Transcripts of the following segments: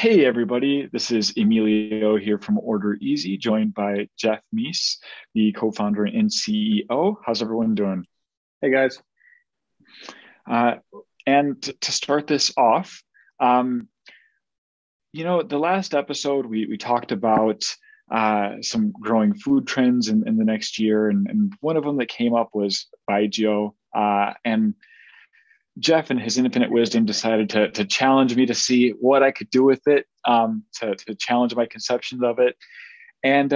Hey everybody, this is Emilio here from OrderEZ, joined by Jeff Meese, the co-founder and CEO. How's everyone doing? Hey guys. Uh, and to start this off, um, the last episode we talked about some growing food trends in the next year, and one of them that came up was Baijio. And Jeff, in his infinite wisdom, decided to challenge me to see what I could do with it, to challenge my conceptions of it. And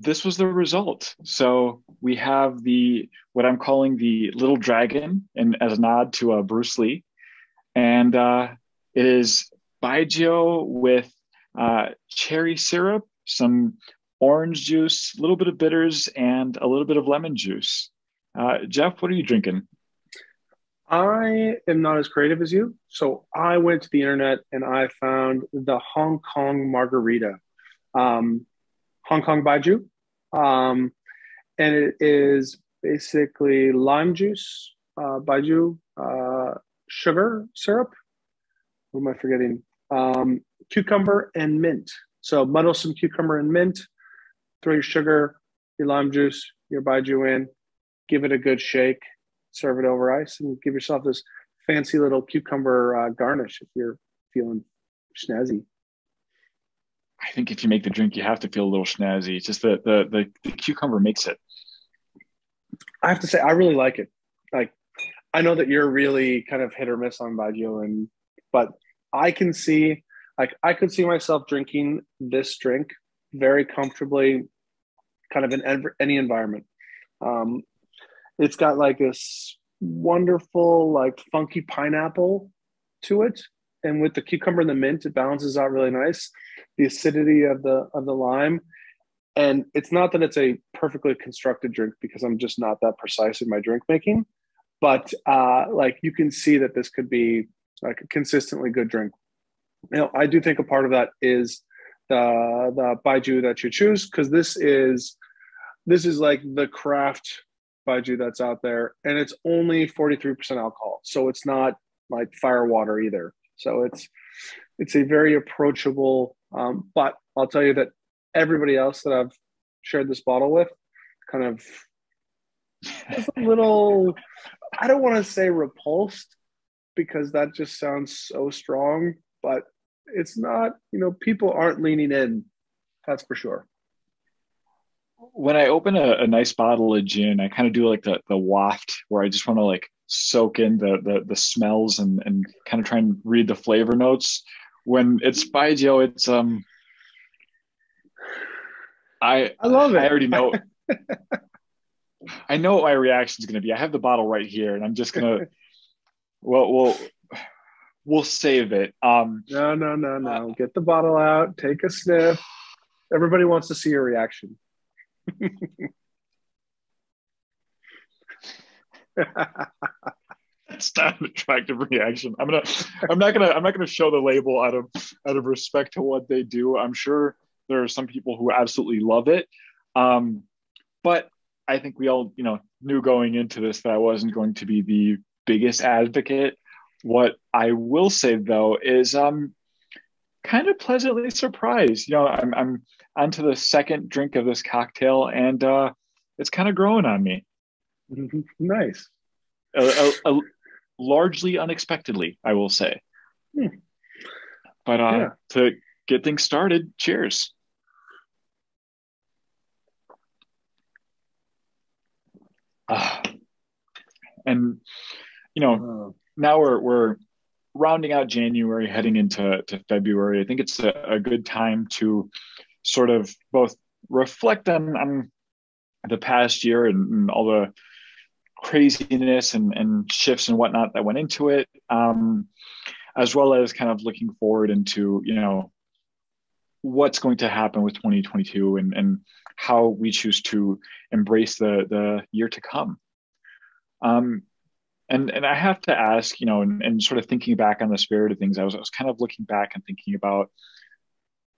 this was the result. So we have the what I'm calling the little dragon, and as a nod to Bruce Lee, and it is Baijiu with cherry syrup, some orange juice, a little bit of bitters, and a little bit of lemon juice. Jeff, what are you drinking? I am not as creative as you, so I went to the internet and I found the Hong Kong margarita, um, Hong Kong Baijiu, um, and it is basically lime juice, Baijiu, sugar syrup. What am I forgetting? Cucumber and mint. So muddle some cucumber and mint, throw your sugar, your lime juice, your Baijiu in, give it a good shake, serve it over ice, and give yourself this fancy little cucumber garnish if you're feeling snazzy. I think if you make the drink, you have to feel a little snazzy. It's just the cucumber makes it. I have to say, I really like it. Like, I know that you're really kind of hit or miss on Baguio, but I can see, like, I could see myself drinking this drink very comfortably, kind of in any environment. Um, it's got like this wonderful, like funky pineapple to it, and with the cucumber and the mint, it balances out really nice. The acidity of the lime, and it's not that it's a perfectly constructed drink because I'm just not that precise in my drink making, but like you can see that this could be like a consistently good drink. I do think a part of that is the baijiu that you choose, because this is like the craft baijiu that's out there, and it's only 43% alcohol, so it's not like fire water either. So it's a very approachable. But I'll tell you that everybody else that I've shared this bottle with kind of was a little. I don't want to say repulsed because that just sounds so strong, but it's not. People aren't leaning in. That's for sure. When I open a nice bottle of gin, I kind of do like the waft where I just want to like soak in the smells and kind of try and read the flavor notes. When it's Baijiu, it's I I love I it. already know. I know what my reaction is going to be. I have the bottle right here, and I'm just gonna well we'll save it. No, no, no, Uh, no. Get the bottle out. Take a sniff. Everybody wants to see your reaction. it's not an attractive reaction. I'm not gonna show the label out of respect to what they do. I'm sure there are some people who absolutely love it. Um, but I think we all, knew going into this that I wasn't going to be the biggest advocate. What I will say though is kind of pleasantly surprised. I'm onto the second drink of this cocktail, and it's kind of growing on me, Nice. largely unexpectedly, I will say. Hmm. But Yeah. to get things started, cheers. Uh, and you know, Uh, now we're rounding out January, heading into February. I think it's a good time to sort of both reflect on the past year and all the craziness and shifts and whatnot that went into it, as well as kind of looking forward into what's going to happen with 2022 and how we choose to embrace the year to come. Um, and I have to ask, and sort of thinking back on the spirit of things, I was kind of looking back and thinking about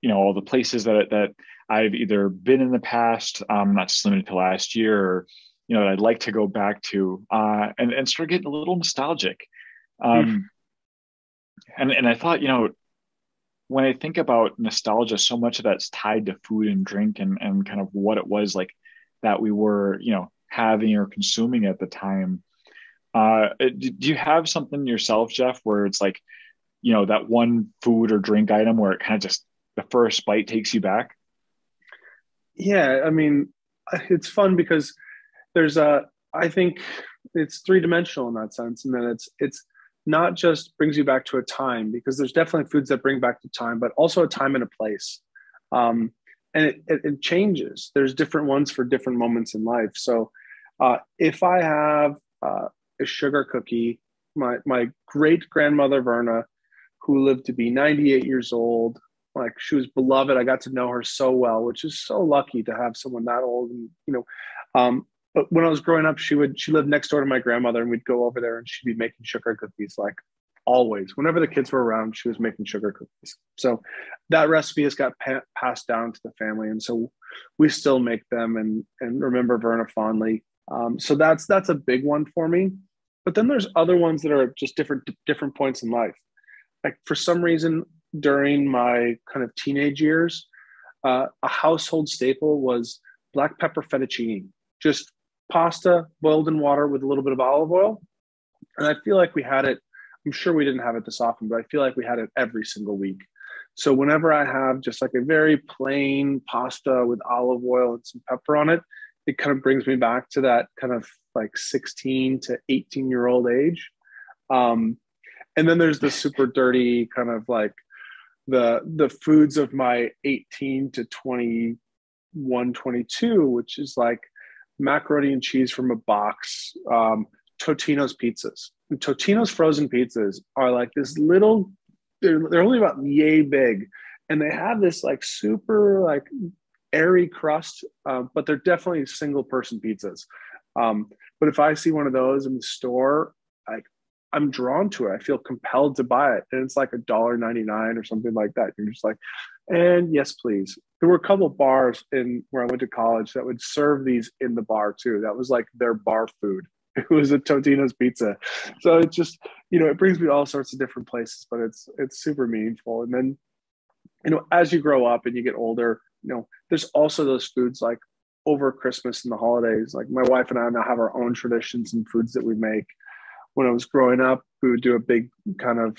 all the places that I've either been in the past, not just limited to last year, or that I'd like to go back to, and start getting a little nostalgic. hmm. Um, And I thought, you know, when I think about nostalgia, so much of that's tied to food and drink and kind of what it was like that we were, you know, having or consuming at the time. Do you have something yourself, Jeff, where it's like, you know, that one food or drink item where it kind of just the first bite takes you back? Yeah, I mean, it's fun because there's I think it's three-dimensional in that sense, and then it's not just brings you back to a time, because there's definitely foods that bring back to time, but also a time and a place. Um, and it changes. There's different ones for different moments in life. So if I have a sugar cookie, my great grandmother Verna, who lived to be 98 years old, like she was beloved. I got to know her so well, which is so lucky to have someone that old. And but when I was growing up, she lived next door to my grandmother, and we'd go over there, and she'd be making sugar cookies like always. Whenever the kids were around, she was making sugar cookies. So that recipe has got passed down to the family, and so we still make them and remember Verna fondly. So that's a big one for me. But then there's other ones that are just different points in life. Like for some reason during my kind of teenage years, a household staple was black pepper fettuccine, just pasta boiled in water with a little bit of olive oil. And I feel like we had it. I'm sure we didn't have it this often, but I feel like we had it every single week. So whenever I have just like a very plain pasta with olive oil and some pepper on it, it kind of brings me back to that kind of like 16 to 18-year-old age. Um, and then there's the super dirty kind of like the foods of my 18 to 21, 22, which is like macaroni and cheese from a box, Totino's pizzas. And Totino's frozen pizzas are like this little, they're only about yay big. And they have this like super like airy crust, but they're definitely single person pizzas. But if I see one of those in the store, like I'm drawn to it. I feel compelled to buy it. And it's like $1.99 or something like that. You're just like, and yes, please. There were a couple of bars in where I went to college that would serve these in the bar too. That was like their bar food. It was a Totino's pizza. So it just, it brings me to all sorts of different places, but it's super meaningful. And then, as you grow up and you get older, there's also those foods like over Christmas and the holidays. Like my wife and I now have our own traditions and foods that we make. When I was growing up, we would do a big kind of,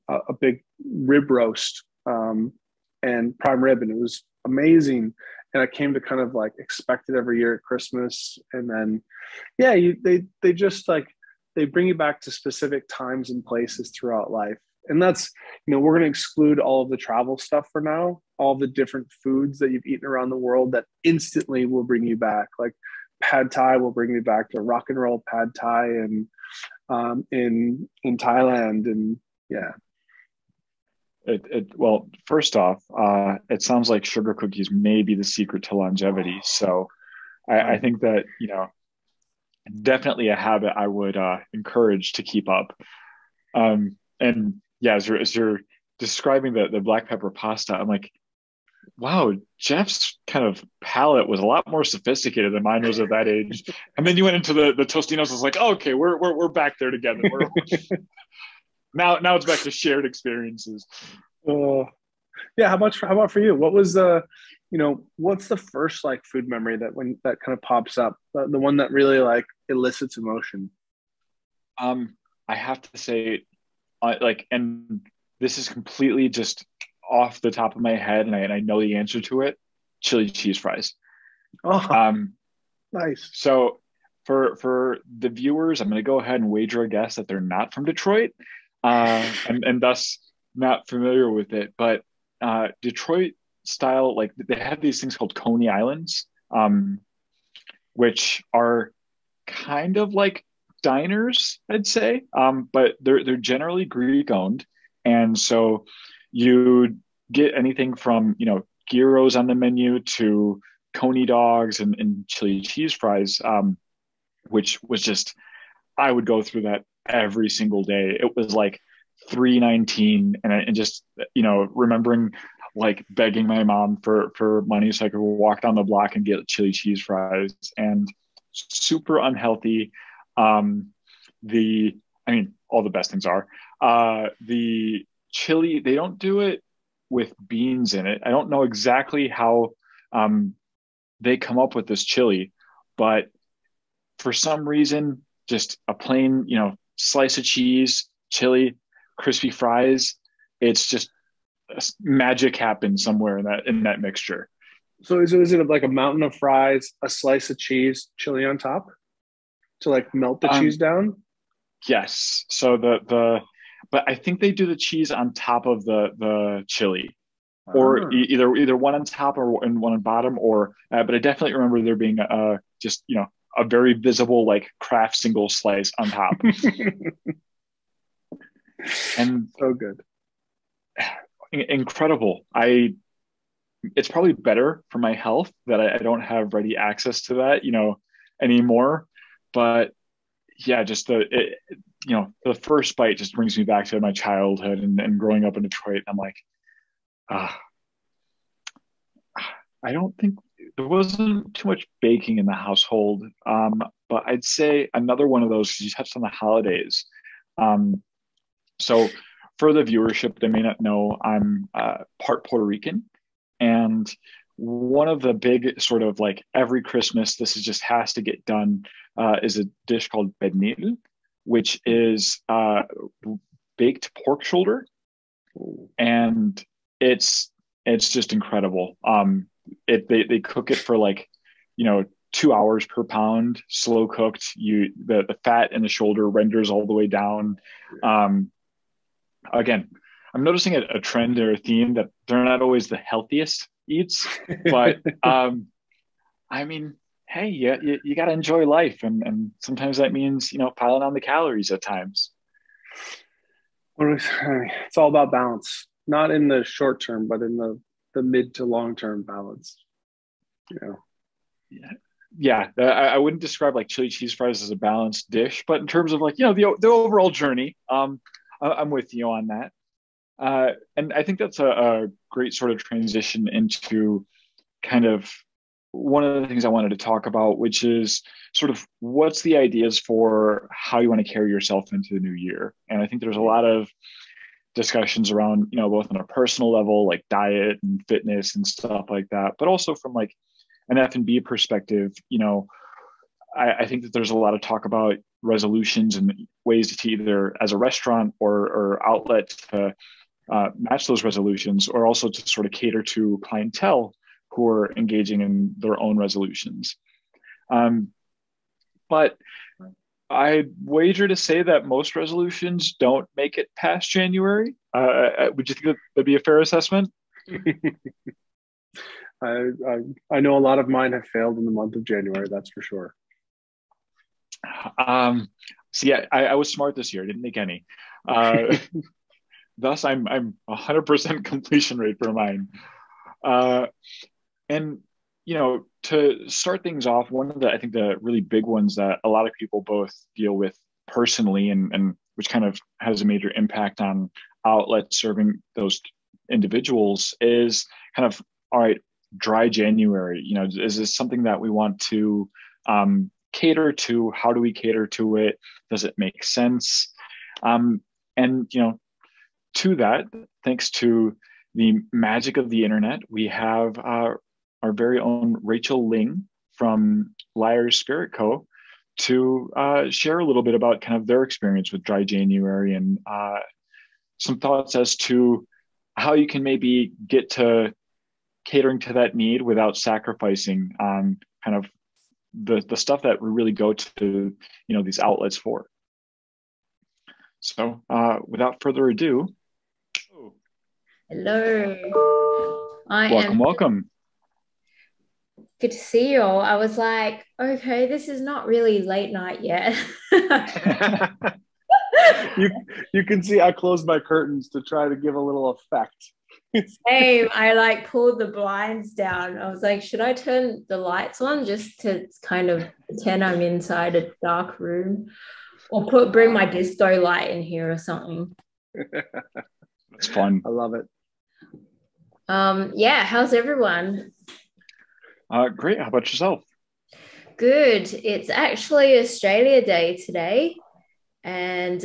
a big rib roast and prime rib, and it was amazing. And I came to kind of like expect it every year at Christmas. And then, yeah, they just like they bring you back to specific times and places throughout life. And that's, we're going to exclude all of the travel stuff for now, all the different foods that you've eaten around the world that instantly will bring you back. Like pad thai will bring me back to rock and roll pad thai and in Thailand. And yeah. Well, first off, it sounds like sugar cookies may be the secret to longevity. So I think that, definitely a habit I would encourage to keep up. And yeah, as you're describing the black pepper pasta, I'm like, wow, Jeff's kind of palate was a lot more sophisticated than mine was at that age. And then you went into the Tostinos. I was like, oh, okay, we're back there together. Now it's back to shared experiences. Yeah. How about for you? What was what's the first like food memory that kind of pops up? The one that really like elicits emotion? I have to say, and this is completely just off the top of my head, and I know the answer to it: chili cheese fries. Oh, nice. So for the viewers, I'm going to go ahead and wager a guess that they're not from Detroit, and thus not familiar with it. But Detroit style, like they have these things called Coney Islands, which are kind of like diners, I'd say, but they're generally Greek owned, and so you get anything from gyros on the menu to coney dogs and chili cheese fries, which was just I would go through that every single day. It was like $3.19, and just remembering like begging my mom for money so I could walk down the block and get chili cheese fries, and super unhealthy. The I mean, all the best things are. The chili, they don't do it with beans in it. I don't know exactly how um, they come up with this chili, but for some reason, just a plain, slice of cheese, chili, crispy fries. It's just magic happens somewhere in that mixture. So is it like a mountain of fries, a slice of cheese, chili on top to like melt the cheese Um, down? yes. So but I think they do the cheese on top of the chili, or Ah. either one on top or and one on bottom, or but I definitely remember there being just a very visible like Kraft single slice on top, and So good. incredible. It's probably better for my health that I don't have ready access to that, anymore. But yeah, just the first bite just brings me back to my childhood and growing up in Detroit. I'm like, ah, I don't think there wasn't too much baking in the household. But I'd say another one of those, because you touched on the holidays. Um, so for the viewership, they may not know I'm part Puerto Rican. And one of the big sort of like every Christmas, this is just has to get done, is a dish called pernil, which is baked pork shoulder, and it's just incredible. They cook it for like 2 hours per pound, slow cooked. The fat in the shoulder renders all the way down. Again, I'm noticing a trend or a theme that they're not always the healthiest eats, but I mean, hey, you got to enjoy life, and sometimes that means piling on the calories at times. It's all about balance, not in the short term, but in the mid to long term balance. Yeah, yeah. I wouldn't describe like chili cheese fries as a balanced dish, but in terms of like the overall journey, I'm with you on that. And I think that's a great sort of transition into kind of one of the things I wanted to talk about, which is sort of what's the ideas for how you want to carry yourself into the new year. And I think there's a lot of discussions around, both on a personal level, like diet and fitness and stuff like that, but also from like an F&B perspective, I think that there's a lot of talk about resolutions and ways to either as a restaurant or outlet to match those resolutions, or also to sort of cater to clientele who are engaging in their own resolutions. But I'd wager to say that most resolutions don't make it past January. Would you think that'd be a fair assessment? I know a lot of mine have failed in the month of January. That's for sure. So yeah, I was smart this year. I didn't make any. Thus, I'm 100% completion rate for mine. And to start things off, one of I think the really big ones that a lot of people both deal with personally, and which kind of has a major impact on outlets serving those individuals, is kind of, all right, dry January. Is this something that we want to cater to? How do we cater to it? Does it make sense? And to that, thanks to the magic of the internet, we have our very own Rachel Ling from Lyre Spirit Co. to share a little bit about kind of their experience with dry January, and some thoughts as to how you can maybe get to catering to that need without sacrificing on kind of the stuff that we really go to these outlets for. So without further ado, hello. Welcome. Good to see you all. I was like, okay, this is not really late night yet. You can see I closed my curtains to try to give a little effect. Same. I like pulled the blinds down. I was like, should I turn the lights on just to kind of pretend I'm inside a dark room, or bring my disco light in here or something? It's fun. I love it. Yeah, how's everyone? Great. How about yourself? Good. It's actually Australia Day today, And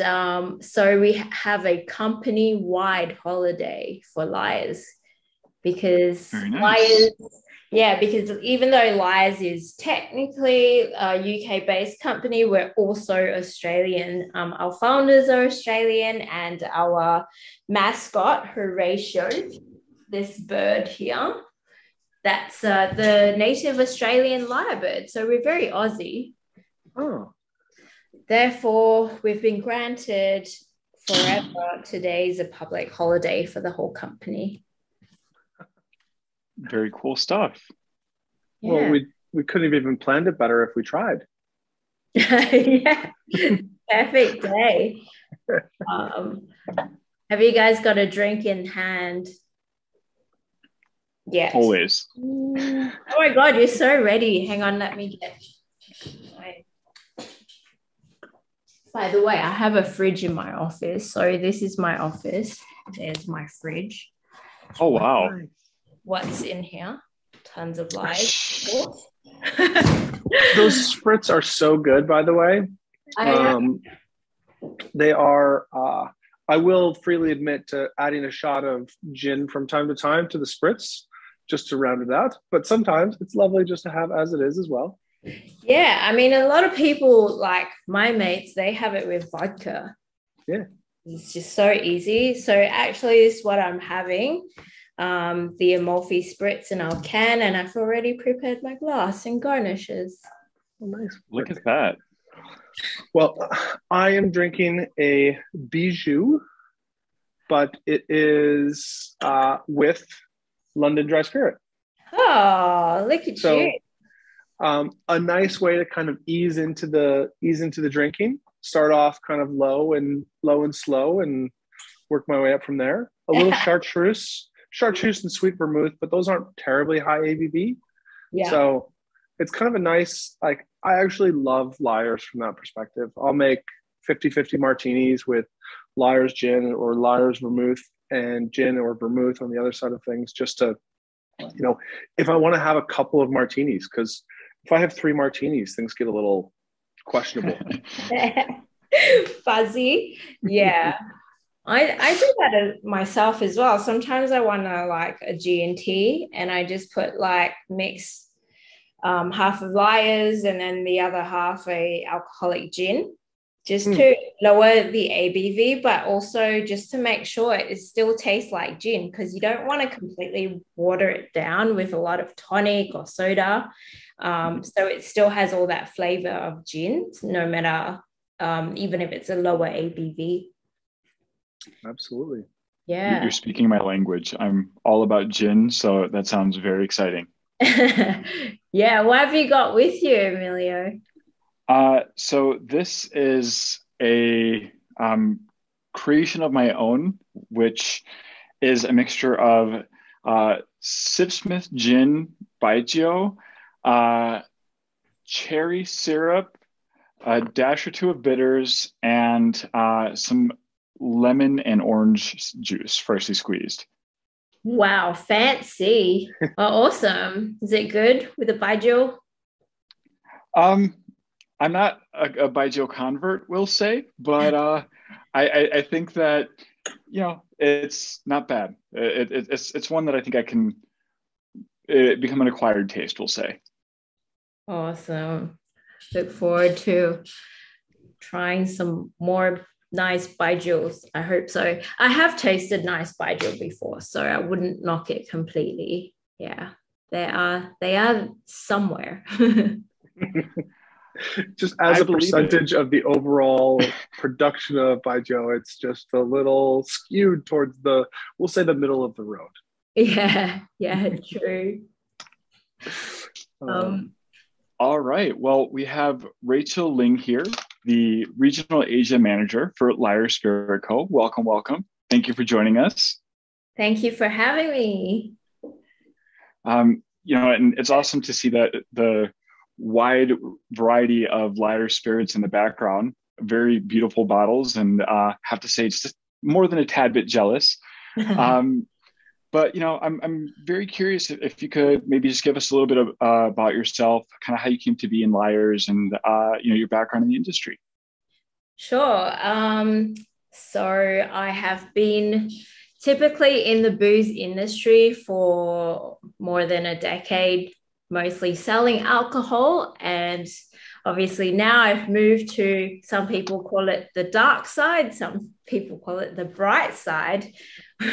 so we have a company-wide holiday for Lyres because Very nice. Lyres, yeah, because even though Lyres is technically a UK-based company, we're also Australian. Our founders are Australian, and our mascot, Horatio, this bird here, that's the native Australian lyrebird. So we're very Aussie. Oh. Therefore, we've been granted forever. Today is a public holiday for the whole company. Very cool stuff. Yeah. Well, we couldn't have even planned it better if we tried. Yeah, perfect day. Have you guys got a drink in hand? Yeah. Always. Oh my God, you're so ready. Hang on, let me get. By the way, I have a fridge in my office. So this is my office. There's my fridge. Oh, wow. What's in here? Tons of lies. Those spritz are so good, by the way. They are, I will freely admit to adding a shot of gin from time to time to the spritz, just to round it out. But sometimes it's lovely just to have as it is as well. Yeah, I mean, a lot of people, like my mates, they have it with vodka. Yeah. It's just so easy. So actually, this is what I'm having. The Amalfi Spritz in our can, and I've already prepared my glass and garnishes. Oh, nice. Look at that. Well, I am drinking a bijou, but it is with London Dry Spirit. Oh, look at you. A nice way to kind of ease into the drinking. Start off kind of low and slow, and work my way up from there. A little chartreuse and sweet vermouth, but those aren't terribly high ABV. Yeah. So it's kind of a nice, like, I actually love Lyres from that perspective. I'll make 50-50 martinis with Lyre's gin or Lyre's vermouth and gin or vermouth on the other side of things, just to, you know, if I want to have a couple of martinis, because if I have 3 martinis, things get a little questionable. Fuzzy. Yeah. I do that myself as well. Sometimes I want to like a G&T, and I just put like mix half of Lyres and then the other half a alcoholic gin, just to lower the ABV, but also just to make sure it still tastes like gin, because you don't want to completely water it down with a lot of tonic or soda. So it still has all that flavor of gin, no matter even if it's a lower ABV. Absolutely. Yeah. You're speaking my language. I'm all about gin, so that sounds very exciting. Yeah. What have you got with you, Emilio? So this is a creation of my own, which is a mixture of Sipsmith gin Baijiu, cherry syrup, a dash or two of bitters, and some lemon and orange juice freshly squeezed. Wow, fancy. Oh, awesome. Is it good with a baijiu? I'm not a baijiu convert, we'll say, but I think that, you know, it's not bad. It's one that I think I can become an acquired taste, we'll say. Awesome. Look forward to trying some more nice baijius. I hope so. I have tasted nice baijiu before, so I wouldn't knock it completely. Yeah, they are somewhere. Just as a percentage of the overall production of baijiu, it's just a little skewed towards we'll say the middle of the road. Yeah, true. All right. Well, we have Rachel Ling here, the Regional Asia Manager for Lyre Spirit Co. Welcome, welcome. Thank you for joining us. Thank you for having me. You know, and it's awesome to see that the wide variety of Lyre spirits in the background, very beautiful bottles, and have to say, it's just more than a tad bit jealous. But, you know, I'm very curious if you could maybe just give us a little bit of about yourself, kind of how you came to be in Lyres and, you know, your background in the industry. Sure. So I have been typically in the booze industry for more than a decade, mostly selling alcohol. And obviously now I've moved to, some people call it the dark side, some people call it the bright side,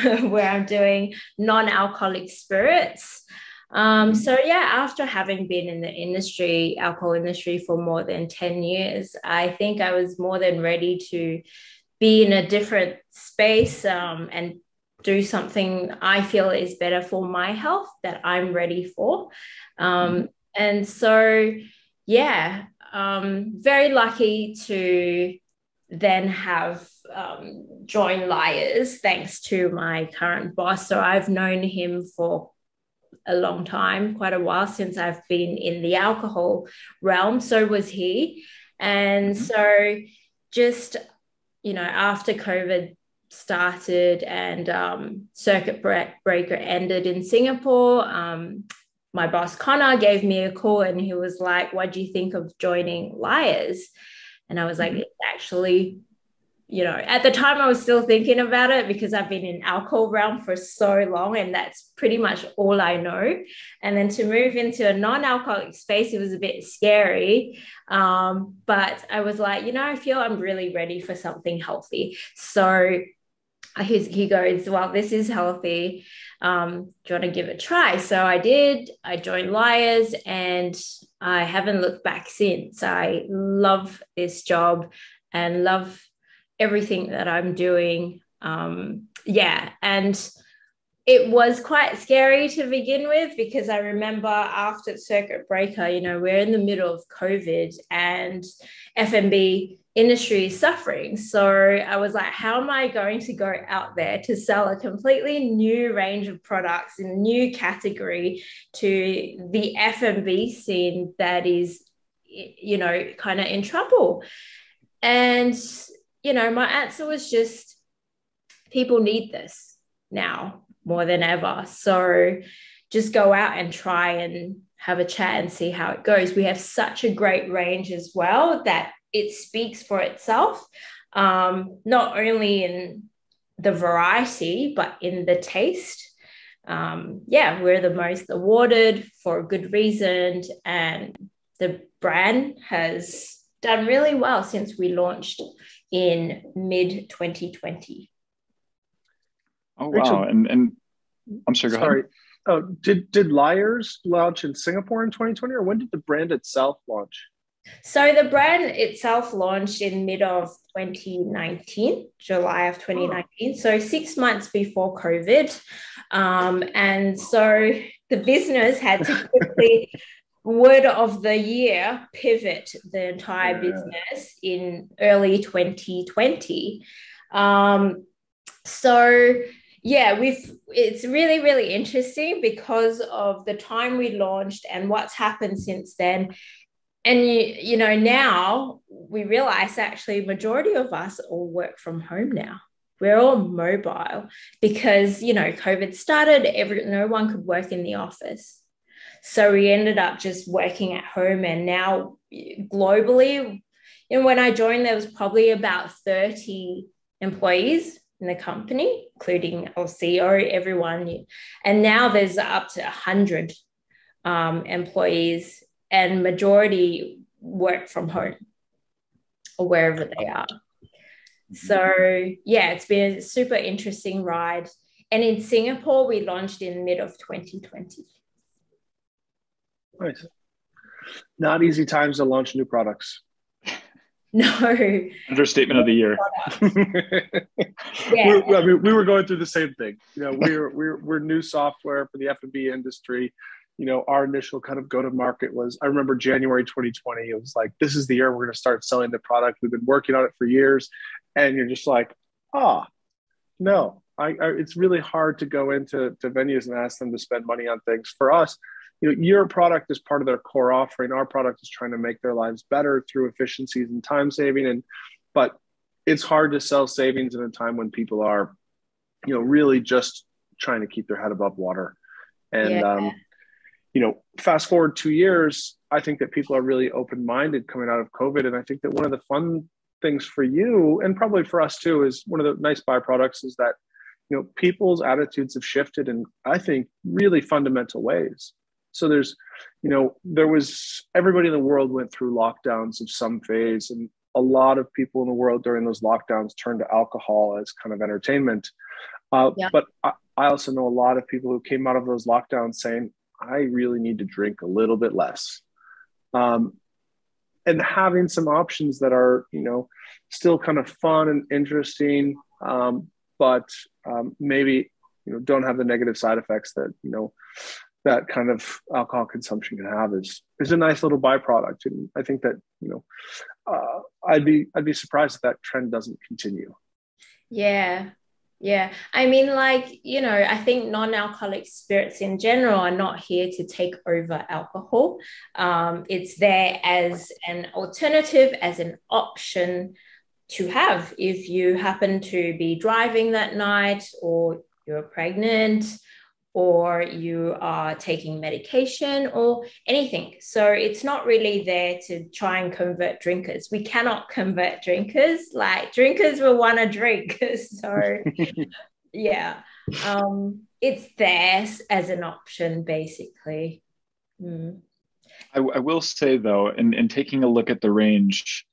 where I'm doing non-alcoholic spirits. So yeah, after having been in the industry, alcohol industry for more than 10 years, I think I was more than ready to be in a different space, and do something I feel is better for my health that I'm ready for. And so, yeah, very lucky to then have joined Lyre's thanks to my current boss. So I've known him for a long time, quite a while since I've been in the alcohol realm. So was he. And so just, after COVID started and circuit breaker ended in Singapore, my boss Connor gave me a call and he was like, what do you think of joining Lyre's? And I was like, it's actually, at the time I was still thinking about it because I've been in alcohol realm for so long and that's pretty much all I know. And then to move into a non-alcoholic space, it was a bit scary. But I was like, I feel I'm really ready for something healthy. So he goes, well, this is healthy. Do you want to give it a try? So I did. I joined Lyre's and I haven't looked back since. I love this job and love everything that I'm doing. And it was quite scary to begin with because I remember after circuit breaker, we're in the middle of COVID and F&B industry is suffering. So I was like, how am I going to go out there to sell a completely new range of products in a new category to the F&B scene that is, kind of in trouble? And, my answer was just, people need this now more than ever. So just go out and try and have a chat and see how it goes. We have such a great range as well that it speaks for itself, not only in the variety, but in the taste. We're the most awarded for a good reason. And the brand has done really well since we launched in mid-2020. Oh, wow. And I'm sorry, go ahead. Oh, did Lyre's launch in Singapore in 2020, or when did the brand itself launch? So the brand itself launched in mid of 2019, July of 2019. So 6 months before COVID. And so the business had to quickly, word of the year, pivot the entire business in early 2020. It's really, really interesting because of the time we launched and what's happened since then. And, now we realize actually majority of us all work from home now. We're all mobile because, COVID started, no one could work in the office. So we ended up just working at home. And now globally, when I joined, there was probably about 30 employees in the company, including our CEO, everyone. And now there's up to 100 employees, and majority work from home or wherever they are. So, it's been a super interesting ride. And in Singapore, we launched in mid of 2020. Nice. Not easy times to launch new products. No. Understatement of the year. We were going through the same thing. We're new software for the F&B industry. Our initial kind of go-to-market was, I remember January 2020, it was like, this is the year we're going to start selling the product. We've been working on it for years. And you're just like, no, it's really hard to go into venues and ask them to spend money on things. For us, your product is part of their core offering. Our product is trying to make their lives better through efficiencies and time saving. But it's hard to sell savings in a time when people are, really just trying to keep their head above water. And, fast forward 2 years, I think that people are really open-minded coming out of COVID. And I think that one of the fun things for you, and probably for us too, is one of the nice byproducts is that, people's attitudes have shifted in, I think, really fundamental ways. So there's, there was, everybody in the world went through lockdowns of some phase, and a lot of people in the world during those lockdowns turned to alcohol as kind of entertainment. But I also know a lot of people who came out of those lockdowns saying, I really need to drink a little bit less. And having some options that are, still kind of fun and interesting, but maybe, don't have the negative side effects that, that kind of alcohol consumption can have is a nice little byproduct. And I think that, I'd be surprised if that trend doesn't continue. Yeah. Yeah. I mean, I think non-alcoholic spirits in general are not here to take over alcohol. It's there as an alternative, as an option to have if you happen to be driving that night, or you're pregnant, or you are taking medication, or anything. So it's not really there to try and convert drinkers. We cannot convert drinkers. Like, drinkers will want to drink. So yeah, it's there as an option, basically. I will say, though, in taking a look at the range,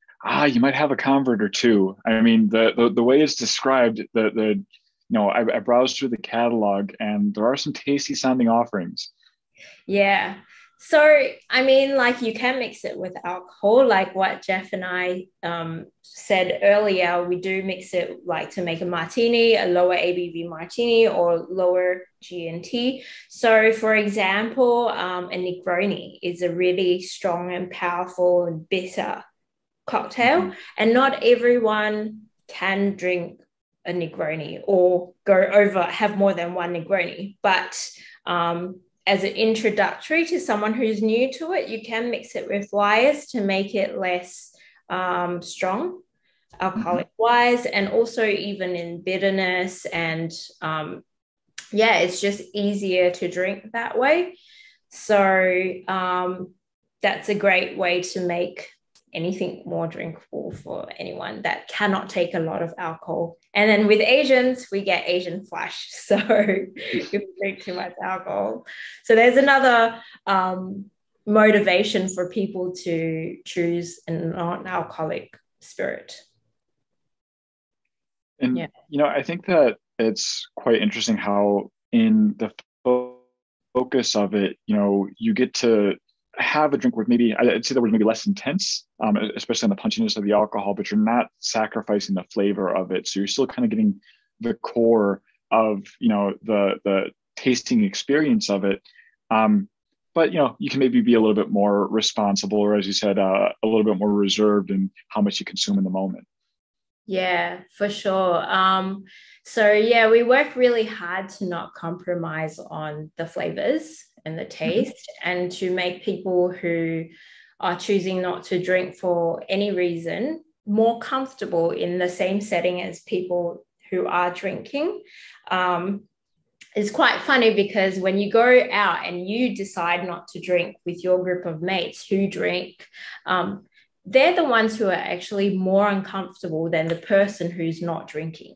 you might have a convert or two. I mean, the way it's described, I browsed through the catalog, and there are some tasty sounding offerings. Yeah. So, I mean, you can mix it with alcohol, like what Jeff and I said earlier. We do mix it to make a martini, a lower ABV martini, or lower G&T. So, for example, a Negroni is a really strong and powerful and bitter cocktail, and not everyone can drink a Negroni or have more than one Negroni. But as an introductory to someone who's new to it, you can mix it with Lyres to make it less strong alcoholic wise, and also even in bitterness, and it's just easier to drink that way. So that's a great way to make anything more drinkable for anyone that cannot take a lot of alcohol. And then with Asians, we get Asian flush. So if we drink too much alcohol. So there's another motivation for people to choose a non-alcoholic spirit. And, I think that it's quite interesting how in the focus of it, you get to have a drink with maybe, I'd say that was maybe less intense, especially on the punchiness of the alcohol, but you're not sacrificing the flavor of it. So you're still kind of getting the core of, the tasting experience of it. But, you can maybe be a little bit more responsible, or as you said, a little bit more reserved in how much you consume in the moment. Yeah, for sure. So we work really hard to not compromise on the flavors and the taste, and to make people who are choosing not to drink for any reason more comfortable in the same setting as people who are drinking. It's quite funny because when you go out and you decide not to drink with your group of mates who drink, they're the ones who are actually more uncomfortable than the person who's not drinking.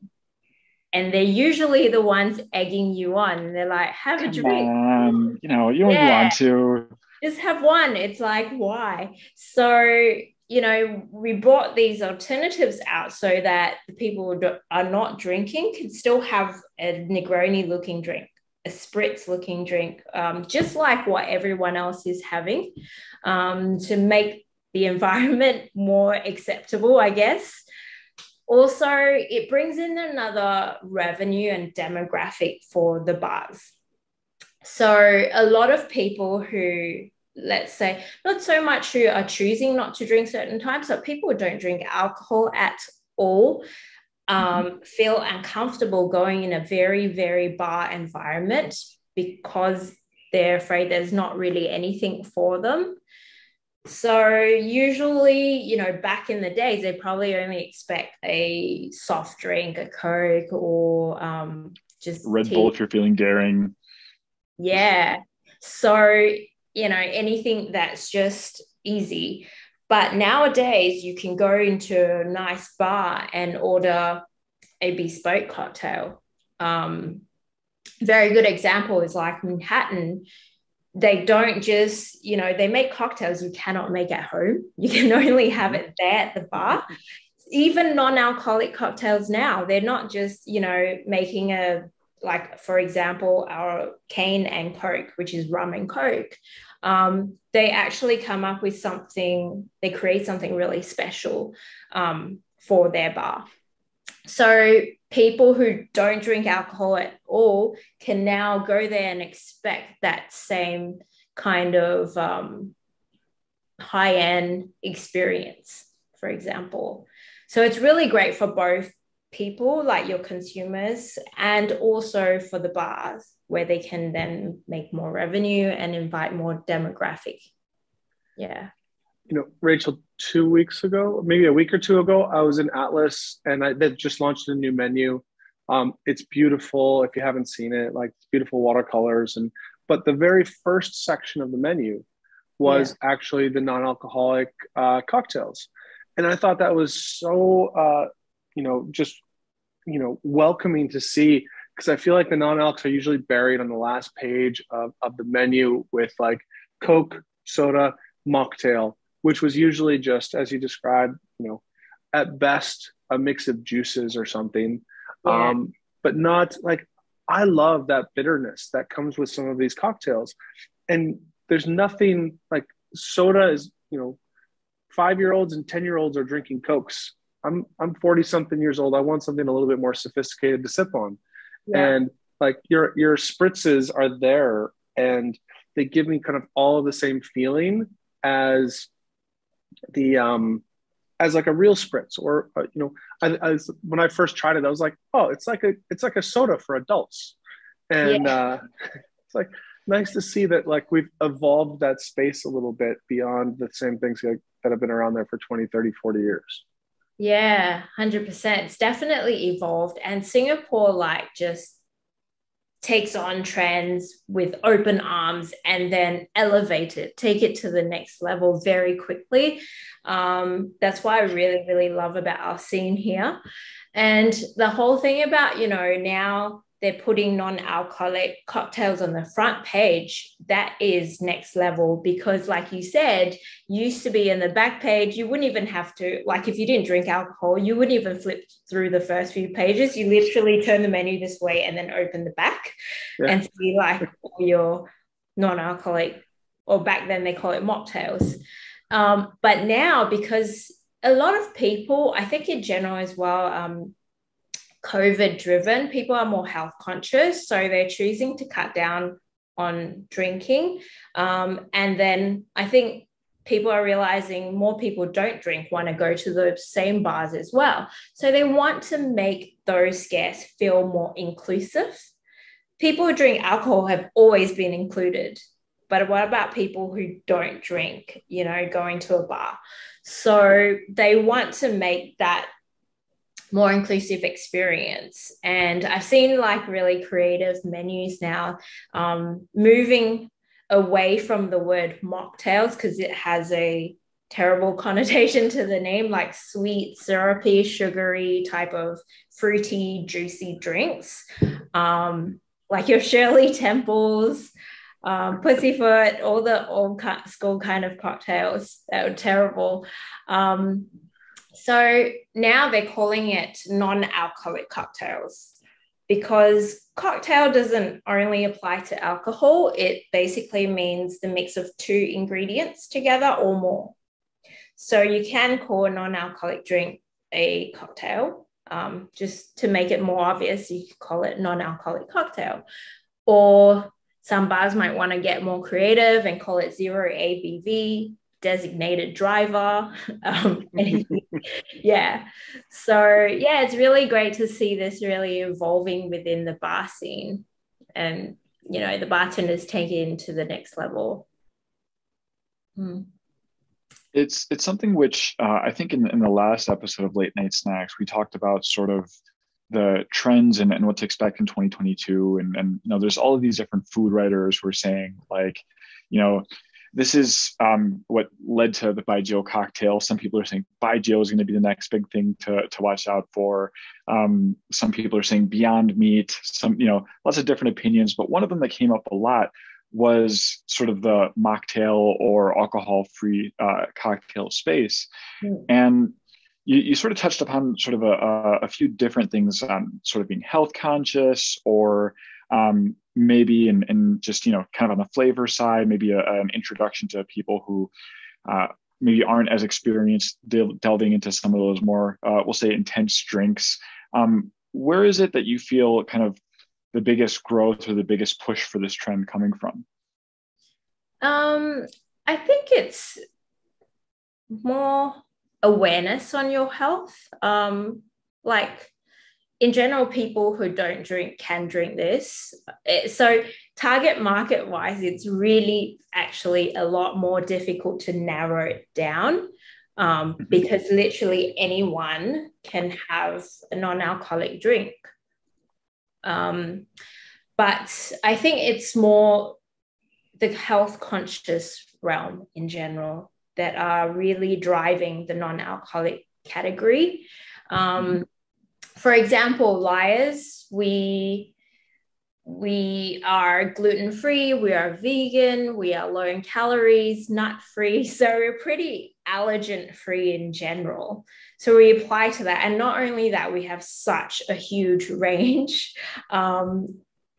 And they're usually the ones egging you on. They're like, have a drink. You don't want to. Just have one. It's like, why? So, we brought these alternatives out so that the people who are not drinking can still have a Negroni-looking drink, a Spritz-looking drink, just like what everyone else is having, to make the environment more acceptable, I guess. Also, it brings in another revenue and demographic for the bars. So a lot of people who, let's say, not so much who are choosing not to drink certain times, but people who don't drink alcohol at all, feel uncomfortable going in a very, very bar environment because they're afraid there's not really anything for them. So usually, back in the days, they probably only expect a soft drink, a Coke, or just Red tea. Bull if you're feeling daring. Yeah. So, anything that's just easy. But nowadays, you can go into a nice bar and order a bespoke cocktail. Very good example is like Manhattan. They don't just, they make cocktails you cannot make at home. You can only have it there at the bar. Even non-alcoholic cocktails now, they're not just, making like, for example, our cane and Coke, which is rum and Coke. They actually come up with something, they create something really special for their bar. So people who don't drink alcohol at all can now go there and expect that same kind of high-end experience, for example. So it's really great for both people, like your consumers, and also for the bars, where they can then make more revenue and invite more demographic. Yeah. Rachel, 2 weeks ago, maybe a week or two ago, I was in Atlas and they just launched a new menu. It's beautiful. If you haven't seen it, like, it's beautiful watercolors. But the very first section of the menu was actually the non-alcoholic cocktails. And I thought that was so, welcoming to see, because I feel like the non-alcs are usually buried on the last page of the menu with like Coke, soda, mocktail, which was usually just, as you described, at best a mix of juices or something. Yeah. But not like, I love that bitterness that comes with some of these cocktails. And there's nothing like, soda is, 5-year-olds and 10-year-olds are drinking Cokes. I'm 40 something years old. I want something a little bit more sophisticated to sip on. Yeah. And like your spritzes are there, and they give me kind of all of the same feeling as the as like a real spritz, or when I first tried it, I was like, oh, it's like a soda for adults. And it's like nice to see that like we've evolved that space a little bit beyond the same things like that have been around there for 20, 30, 40 years. Yeah, 100%. It's definitely evolved. And Singapore like just takes on trends with open arms and then elevate it, take it to the next level very quickly. That's why I really, really love about our scene here. And the whole thing about, now they're putting non-alcoholic cocktails on the front page, that is next level, because like you said, used to be in the back page, you wouldn't even have to, like if you didn't drink alcohol, you wouldn't even flip through the first few pages. You literally turn the menu this way and then open the back and see like all your non-alcoholic, or back then they call it mocktails. But now, because a lot of people, I think in general as well, COVID driven, people are more health conscious, so they're choosing to cut down on drinking, and then I think people are realizing more people don't drink want to go to the same bars as well, so they want to make those guests feel more inclusive. People who drink alcohol have always been included, but what about people who don't drink, going to a bar? So they want to make that more inclusive experience. And I've seen like really creative menus now, moving away from the word mocktails, because it has a terrible connotation to the name, like sweet, syrupy, sugary type of fruity, juicy drinks, like your Shirley Temples, Pussyfoot, all the old school kind of cocktails that were terrible. So now they're calling it non-alcoholic cocktails, because cocktail doesn't only apply to alcohol. It basically means the mix of 2 ingredients together or more. So you can call a non-alcoholic drink a cocktail. Just to make it more obvious, you could call it non-alcoholic cocktail. Or some bars might want to get more creative and call it 0 ABV, designated driver. Yeah. So yeah, it's really great to see this really evolving within the bar scene, and the bartenders take it to the next level. It's something which I think in the last episode of Late Night Snacks, we talked about sort of the trends and what to expect in 2022. And there's all of these different food writers who are saying like, this is what led to the Baijiu cocktail. Some people are saying Baijiu is going to be the next big thing to watch out for. Some people are saying Beyond Meat. Some, lots of different opinions. But one of them that came up a lot was sort of the mocktail or alcohol-free cocktail space. And you sort of touched upon sort of a few different things on sort of being health conscious, or maybe and just, kind of on the flavor side, maybe an introduction to people who maybe aren't as experienced delving into some of those more, we'll say, intense drinks. Where is it that you feel kind of the biggest growth or the biggest push for this trend coming from? I think it's more awareness on your health. Like in general, people who don't drink can drink this. So target market wise, it's really actually a lot more difficult to narrow it down, because literally anyone can have a non-alcoholic drink. But I think it's more the health conscious realm in general that are really driving the non-alcoholic category. For example, Lyre's, we are gluten-free, we are vegan, we are low in calories, nut-free, so we're pretty allergen-free in general. So we apply to that. And not only that, we have such a huge range.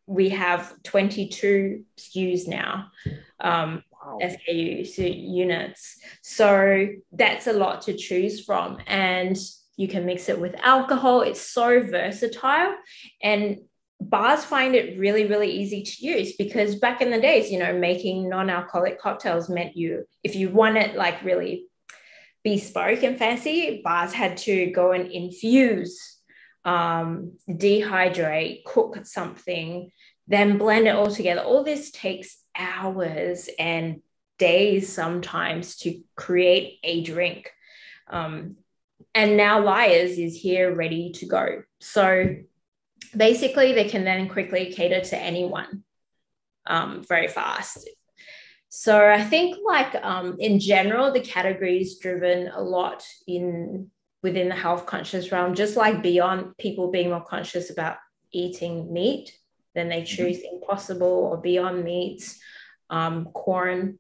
We have 22 SKUs now, wow. SKUs, so units. So that's a lot to choose from. And you can mix it with alcohol. It's so versatile. And bars find it really, really easy to use, because back in the days, making non-alcoholic cocktails meant if you want it like really bespoke and fancy, bars had to go and infuse, dehydrate, cook something, then blend it all together. All this takes hours and days sometimes to create a drink. And now Lyre's is here ready to go. So basically they can then quickly cater to anyone very fast. So I think in general, the category is driven a lot within the health conscious realm, just like beyond people being more conscious about eating meat, then they choose Impossible or Beyond Meats, corn.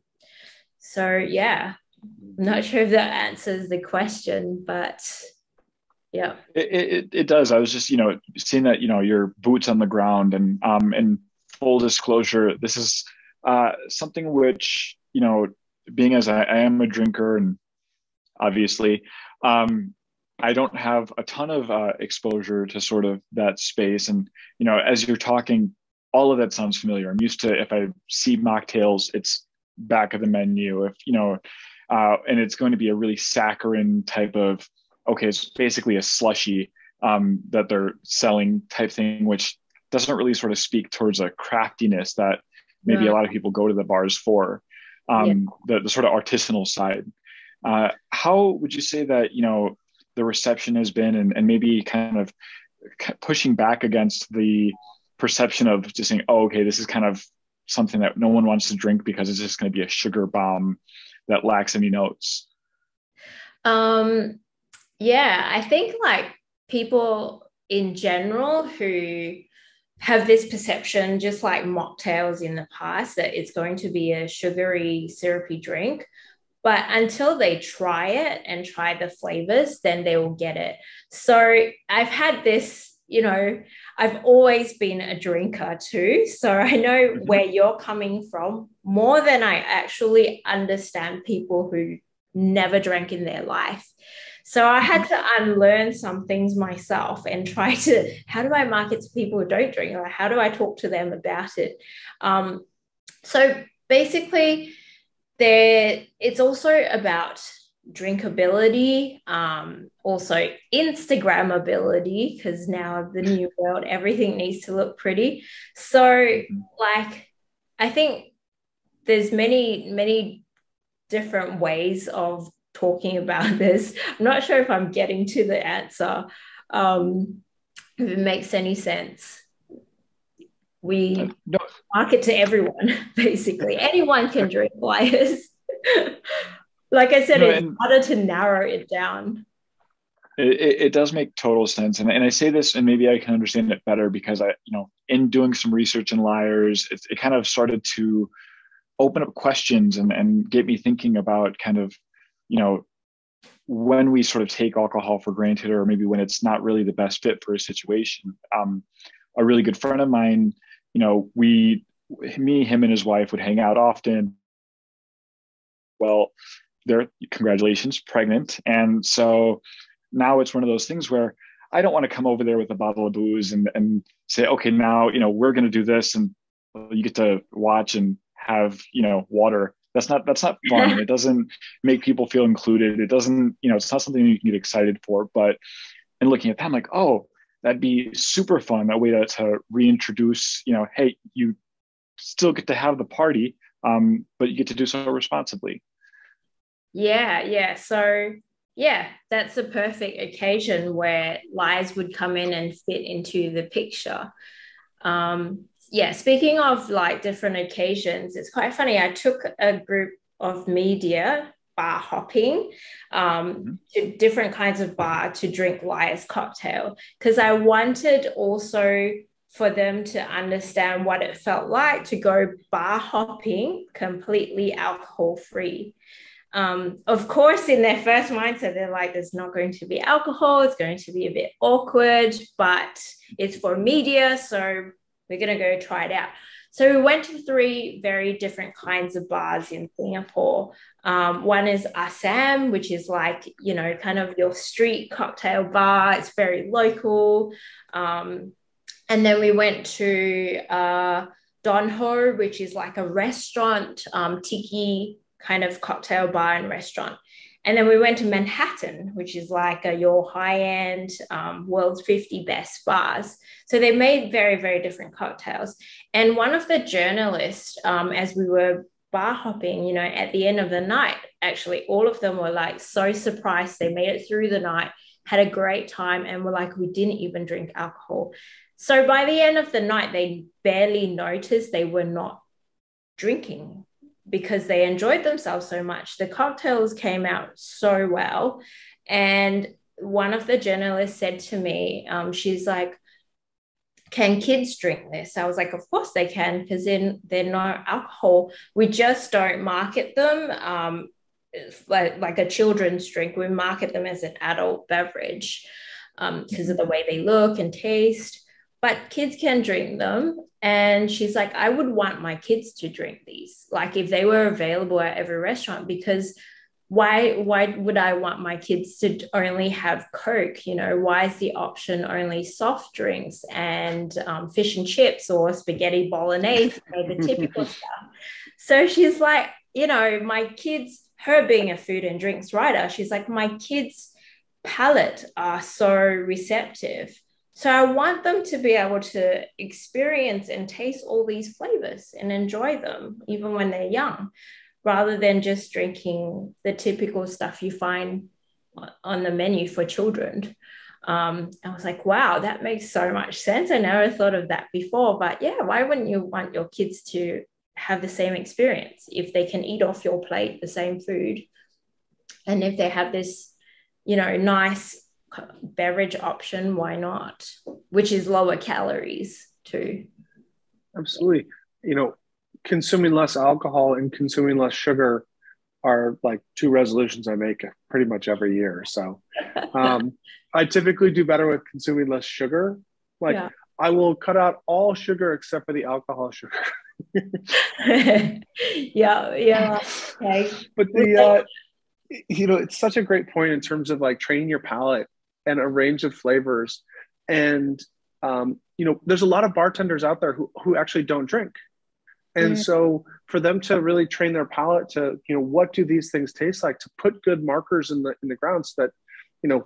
So yeah, I'm not sure if that answers the question, but yeah. It does. I was just, seeing that, your boots on the ground, and full disclosure, this is something which, being as I am a drinker, and obviously, I don't have a ton of exposure to sort of that space. And, as you're talking, all of that sounds familiar. I'm used to, if I see mocktails, it's back of the menu. If, and it's going to be a really saccharine type of, okay, it's basically a slushy that they're selling type thing, which doesn't really sort of speak towards a craftiness that maybe a lot of people go to the bars for, the sort of artisanal side. How would you say that, the reception has been, and maybe kind of pushing back against the perception of just saying, oh, okay, this is kind of something that no one wants to drink because it's just going to be a sugar bomb that lacks any notes? Yeah, I think people in general who have this perception, just like mocktails in the past, that it's going to be a sugary, syrupy drink. But until they try it and try the flavors, then they will get it. So I've had this, I've always been a drinker too. So I know where you're coming from more than I actually understand people who never drank in their life. So I had to unlearn some things myself and try to, how do I market to people who don't drink? Or how do I talk to them about it? So basically, it's also about drinkability, also Instagrammability, because now the new world, everything needs to look pretty. So I think there's many different ways of talking about this. I'm not sure if I'm getting to the answer, if it makes any sense. We No, market to everyone, basically. Anyone can drink Lyres. Like I said, no, it's and harder to narrow it down. it does make total sense. And I say this, and maybe I can understand it better because in doing some research in Lyres, it kind of started to open up questions and get me thinking about kind of, when we sort of take alcohol for granted, or maybe when it's not really the best fit for a situation. A really good friend of mine, him and his wife would hang out often. Well, they're, congratulations, pregnant. And so now it's one of those things where I don't want to come over there with a bottle of booze and say, okay, now, we're going to do this, and you get to watch and have, water. That's not fun. It doesn't make people feel included. It doesn't, it's not something you can get excited for. But in looking at that, I'm like, oh, that'd be super fun. A way to reintroduce, hey, you still get to have the party, but you get to do so responsibly. Yeah. So yeah, that's a perfect occasion where Lyres would come in and fit into the picture. Yeah, speaking of like different occasions, it's quite funny. I took a group of media bar hopping to different kinds of bar to drink Lyre's cocktail, because I wanted also for them to understand what it felt like to go bar hopping completely alcohol free. Of course, in their first mindset, they're like, there's not going to be alcohol. It's going to be a bit awkward, but it's for media. So we're going to go try it out. So we went to 3 very different kinds of bars in Singapore. One is Assam, which is like, kind of your street cocktail bar. It's very local. And then we went to Don Ho, which is like a restaurant, tiki kind of cocktail bar and restaurant. And then we went to Manhattan, which is like your high-end world's 50 best bars. So they made very, very different cocktails. And one of the journalists, as we were bar hopping, at the end of the night, actually, all of them were like so surprised they made it through the night, had a great time, and were like, we didn't even drink alcohol. So by the end of the night, they barely noticed they were not drinking, because they enjoyed themselves so much. The cocktails came out so well. And one of the journalists said to me, she's like, can kids drink this? I was like, of course they can, because they're no alcohol. We just don't market them like a children's drink. We market them as an adult beverage because of the way they look and taste. But kids can drink them. And she's like, I would want my kids to drink these, like if they were available at every restaurant, because why would I want my kids to only have Coke? Why is the option only soft drinks and fish and chips or spaghetti bolognese, the typical stuff? So she's like, my kids, her being a food and drinks writer, she's like, my kids' palate are so receptive. So I want them to be able to experience and taste all these flavors and enjoy them, even when they're young, rather than just drinking the typical stuff you find on the menu for children. I was like, wow, that makes so much sense. I never thought of that before. But yeah, why wouldn't you want your kids to have the same experience if they can eat off your plate the same food? And if they have this, nice beverage option, why not? Which is lower calories too. Absolutely. Consuming less alcohol and consuming less sugar are like 2 resolutions I make pretty much every year. So I typically do better with consuming less sugar. Like I will cut out all sugar except for the alcohol sugar. Yeah. Okay. But it's such a great point in terms of like training your palate and a range of flavors. And, there's a lot of bartenders out there who actually don't drink. And so for them to really train their palate to, what do these things taste like, to put good markers in the ground so that,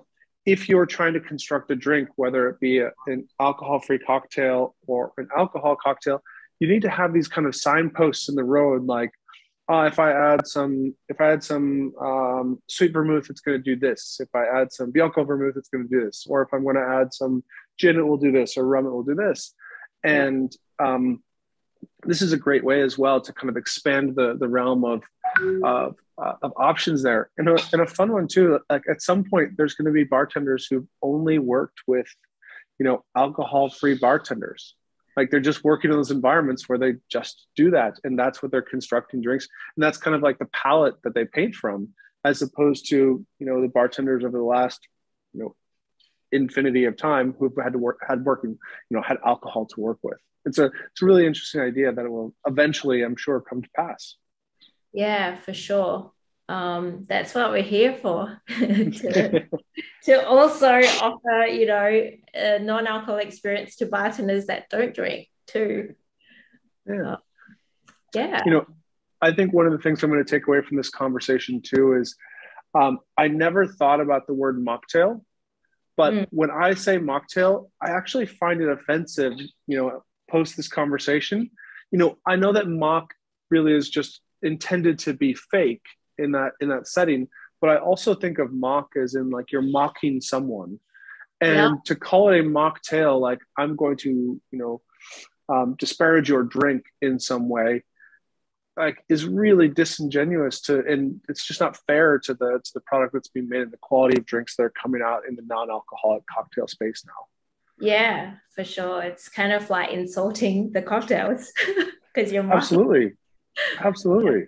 if you're trying to construct a drink, whether it be an alcohol-free cocktail or an alcohol cocktail, you need to have these kind of signposts in the road, like, if I add some sweet vermouth, it's going to do this. If I add some Bianco vermouth, it's going to do this. Or if I'm going to add some gin, it will do this, or rum, it will do this. And this is a great way as well to kind of expand the realm of options there. And a fun one too, like at some point, there's going to be bartenders who've only worked with, alcohol-free bartenders. Like they're just working in those environments where they just do that. And that's what they're constructing drinks. And that's kind of like the palette that they paint from, as opposed to, the bartenders over the last, infinity of time who've had alcohol to work with. It's a really interesting idea that it will eventually, I'm sure, come to pass. Yeah, for sure. That's what we're here for, to also offer, a non-alcoholic experience to bartenders that don't drink too. Yeah. Yeah. I think one of the things I'm going to take away from this conversation too is I never thought about the word mocktail, but when I say mocktail, I actually find it offensive, post this conversation. I know that mock really is just intended to be fake in that setting, but I also think of mock as in like you're mocking someone. And to call it a mocktail, like I'm going to, disparage your drink in some way, like is really disingenuous and it's just not fair to the product that's being made and the quality of drinks that are coming out in the non-alcoholic cocktail space now. Yeah, for sure. It's kind of like insulting the cocktails because you're absolutely. Yeah.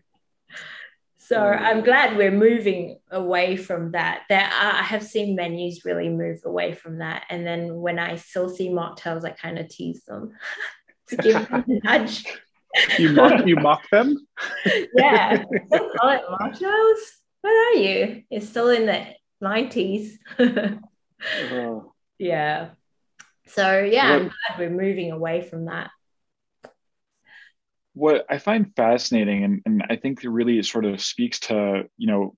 So I'm glad we're moving away from that. I have seen menus really move away from that. And then when I still see mocktails, I kind of tease them to give them a nudge. You mock them? Yeah. Don't call it mocktails. What are you? It's still in the 90s. Yeah. So yeah, I'm glad we're moving away from that. What I find fascinating, and I think it really sort of speaks to,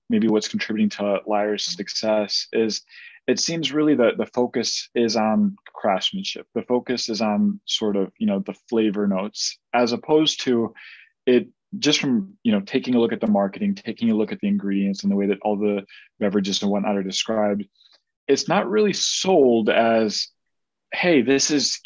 maybe what's contributing to Lyre's success, is it seems really the focus is on craftsmanship. The focus is on sort of, the flavor notes, as opposed to it just from, taking a look at the marketing, taking a look at the ingredients and the way that all the beverages and whatnot are described. It's not really sold as, hey, this is,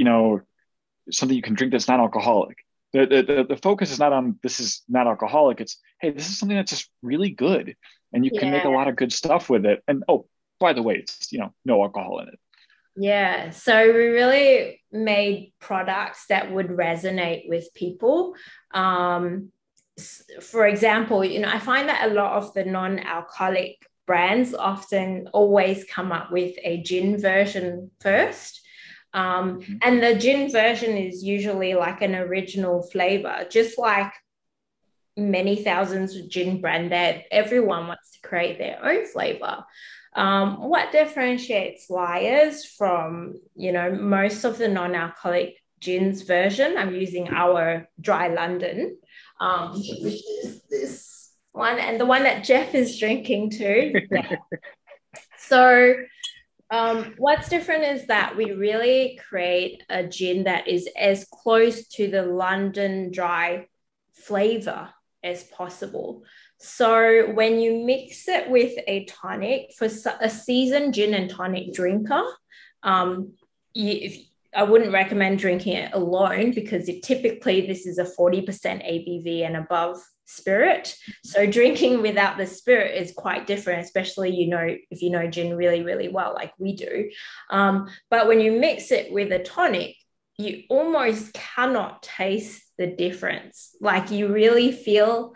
something you can drink that's not alcoholic. The focus is not on this is not alcoholic. It's, hey, this is something that's just really good and you can make a lot of good stuff with it. And oh, by the way, it's, no alcohol in it. Yeah. So we really made products that would resonate with people. For example, I find that a lot of the non-alcoholic brands often always come up with a gin version first. And the gin version is usually like an original flavor, just like many thousands of gin brand that everyone wants to create their own flavor. What differentiates Lyre's from, most of the non-alcoholic gins version? I'm using our Dry London, which is this one, and the one that Jeff is drinking too. Yeah. So what's different is that we really create a gin that is as close to the London Dry flavor as possible. So when you mix it with a tonic, for a seasoned gin and tonic drinker, I wouldn't recommend drinking it alone because typically this is a 40% ABV and above spirit. So drinking without the spirit is quite different, especially, if you know gin really, really well, like we do. But when you mix it with a tonic, you almost cannot taste the difference. Like you really feel,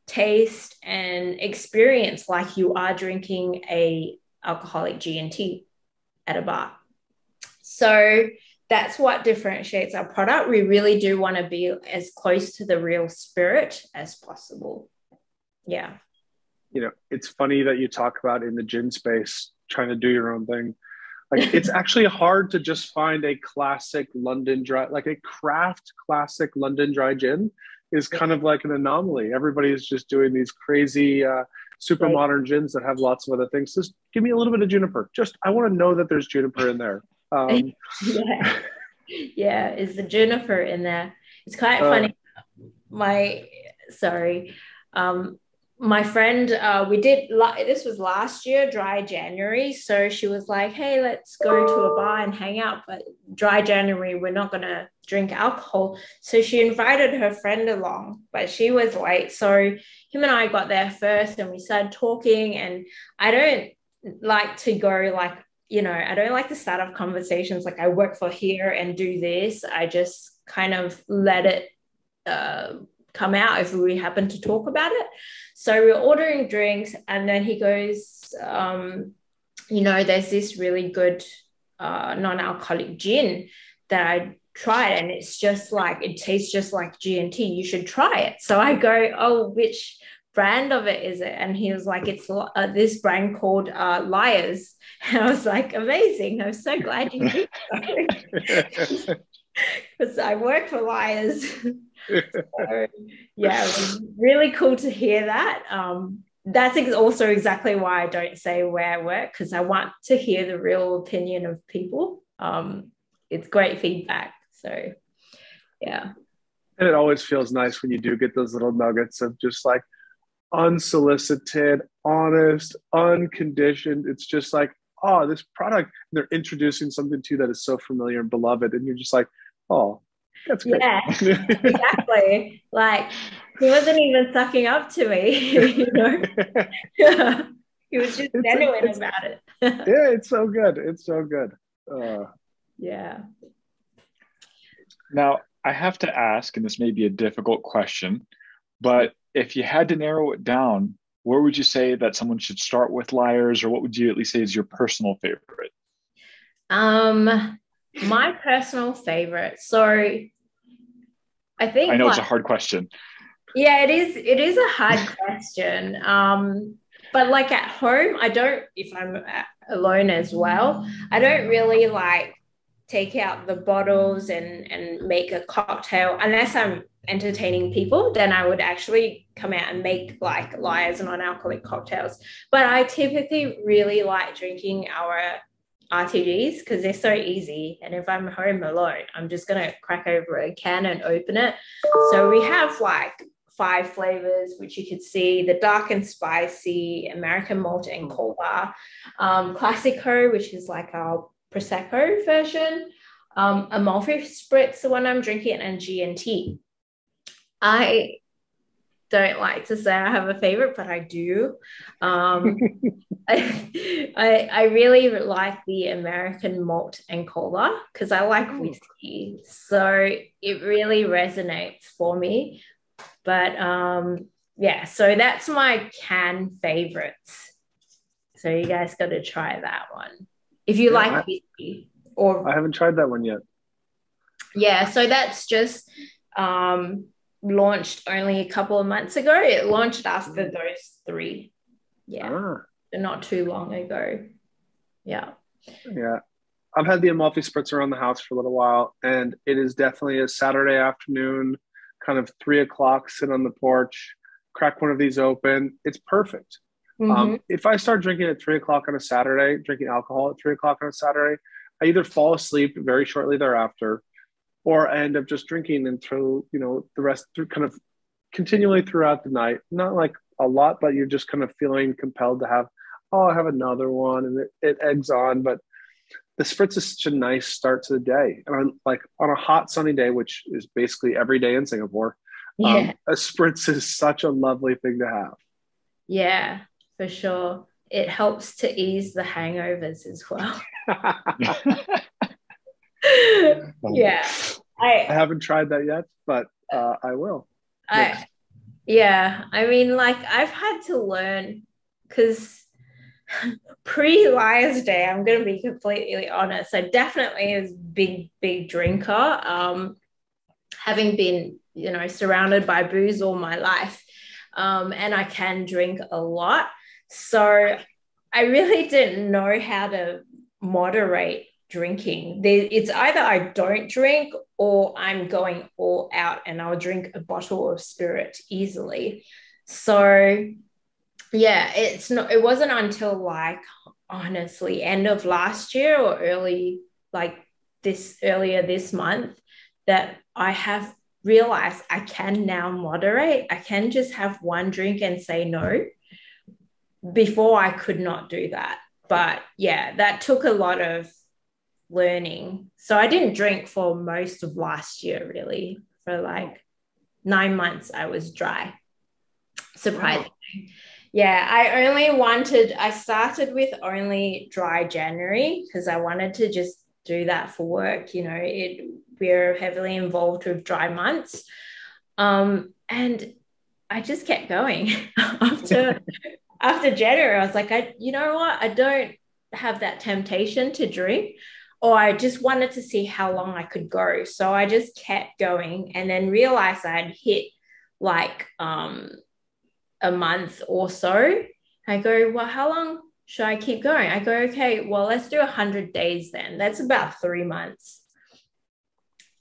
taste, and experience like you are drinking a alcoholic G&T at a bar. So that's what differentiates our product. We really do want to be as close to the real spirit as possible. Yeah. It's funny that you talk about in the gin space, trying to do your own thing. Like it's actually hard to just find a classic London Dry, like a craft classic London Dry gin is kind of like an anomaly. Everybody is just doing these crazy, super modern gins that have lots of other things. Just give me a little bit of juniper. I want to know that there's juniper in there. Yeah, is the juniper in there? It's quite funny. my friend, we did, this was last year, dry January. So she was like, hey, let's go to a bar and hang out. But dry January, we're not going to drink alcohol. So she invited her friend along, but she was late. So him and I got there first and we started talking. And I don't like to go like, I don't like to start off conversations like I work for here and do this. I just kind of let it come out if we happen to talk about it. So we're ordering drinks, and then he goes, there's this really good non-alcoholic gin that I tried, and it tastes just like G&T. You should try it. So I go, oh, which brand of it is it? And he was like, it's this brand called Lyre's. And I was like, amazing. I'm so glad you did so. Because I work for Lyre's. So, yeah, it was really cool to hear that. That's also exactly why I don't say where I work, because I want to hear the real opinion of people. It's great feedback. So, yeah. And it always feels nice when you do get those little nuggets of just like unsolicited, honest, unconditioned. It's just like, oh, this product, they're introducing something to you that is so familiar and beloved. And you're just like, oh, that's great. Yeah, exactly. Like, he wasn't even sucking up to me, He was just genuine about it. Yeah, it's so good. It's so good. Yeah. Now, I have to ask, and this may be a difficult question, but if you had to narrow it down, where would you say that someone should start with Lyres, or what would you at least say is your personal favorite? My personal favorite. So I think I know it's a hard question. Yeah, it is. It is a hard question. But like at home, if I'm alone as well, I don't really like take out the bottles and make a cocktail unless I'm entertaining people. Then I would actually come out and make like Lyre's non-alcoholic cocktails. But I typically really like drinking our RTDs because they're so easy. And if I'm home alone, I'm just going to crack over a can and open it. So we have like 5 flavors, which you could see: the dark and spicy, American malt and cola, Classico, which is like our Prosecco version, Amalfi Spritz, the one I'm drinking, and G&T. I don't like to say I have a favorite, but I do. I really like the American malt and cola because I like whiskey. So it really resonates for me. But yeah, so that's my can favorites. So you guys got to try that one. If you like whiskey. I haven't tried that one yet. Yeah, so that's just launched only a couple of months ago. It launched after those 3. Yeah. Not too long ago. Yeah. Yeah. I've had the Amalfi Spritz around the house for a little while, and it is definitely a Saturday afternoon, kind of 3 o'clock, sit on the porch, crack one of these open. It's perfect. If I start drinking at 3 o'clock on a Saturday, drinking alcohol at 3 o'clock on a Saturday, I either fall asleep very shortly thereafter, or I end up just drinking and through, the rest through kind of continually throughout the night. Not like a lot, but you're just kind of feeling compelled to have, I have another one, and it eggs on. But the Spritz is such a nice start to the day. And I'm like on a hot, sunny day, which is basically every day in Singapore, a Spritz is such a lovely thing to have. Yeah, for sure. It helps to ease the hangovers as well. Yeah. I haven't tried that yet, but I will. Yeah. I mean, like I've had to learn because pre-Lyre's Day, I'm going to be completely honest, I definitely was big drinker, having been, surrounded by booze all my life, and I can drink a lot. So I really didn't know how to moderate drinking. It's either I don't drink or I'm going all out and I'll drink a bottle of spirit easily. So yeah, it wasn't until like honestly end of last year or earlier this month that I have realized I can now moderate. I can just have one drink and say no. Before I could not do that. But yeah, that took a lot of learning. So I didn't drink for most of last year, really. For like 9 months, I was dry. Surprisingly. Wow. Yeah, I started with only dry January because I wanted to just do that for work. You know, we're heavily involved with dry months. And I just kept going after January. I was like, you know what? I don't have that temptation to drink, or I just wanted to see how long I could go. So I just kept going and then realized I'd hit like a month or so. I go, well, how long should I keep going? I go, okay, well, let's do 100 days then. That's about 3 months.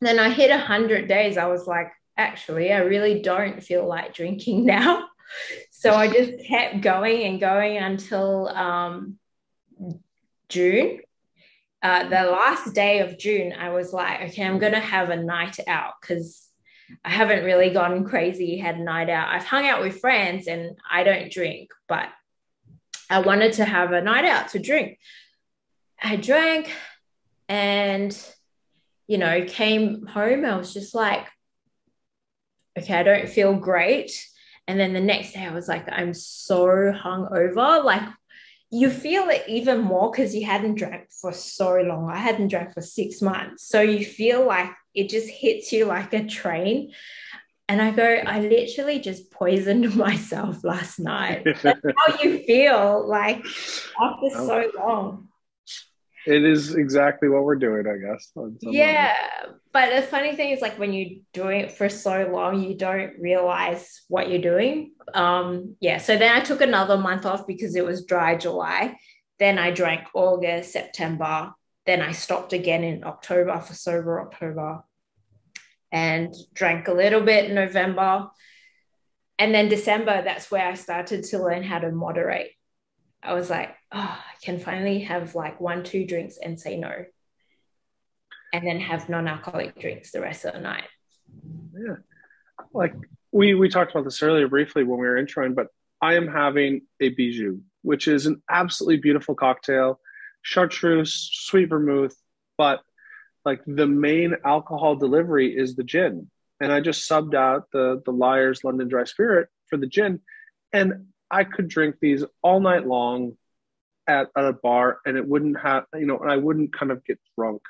Then I hit 100 days. I was like, actually, I really don't feel like drinking now. So I just kept going and going until June. The last day of June, I was like, okay, I'm going to have a night out because I haven't really gone crazy, had a night out. I've hung out with friends and I don't drink, but I wanted to have a night out to drink. I drank and, you know, came home. I was just like, okay, I don't feel great. And then the next day I was like, I'm so hungover. Like, you feel it even more because you hadn't drank for so long. I hadn't drank for 6 months. So you feel like it just hits you like a train. And I go, I literally just poisoned myself last night. That's how you feel like after so long. It is exactly what we're doing, I guess. Yeah. But the funny thing is, like, when you do it for so long, you don't realize what you're doing. Yeah. So then I took another month off because it was dry July. Then I drank August, September. Then I stopped again in October for sober October and drank a little bit in November. And then December, that's where I started to learn how to moderate. I was like, oh, I can finally have like 1-2 drinks and say no. And then have non-alcoholic drinks the rest of the night. Yeah. Like we talked about this earlier briefly when we were introing, but I am having a bijou, which is an absolutely beautiful cocktail, chartreuse, sweet vermouth, but like the main alcohol delivery is the gin. And I just subbed out the Lyre's London Dry Spirit for the gin. And I could drink these all night long at a bar and it wouldn't have, you know, and I wouldn't kind of get drunk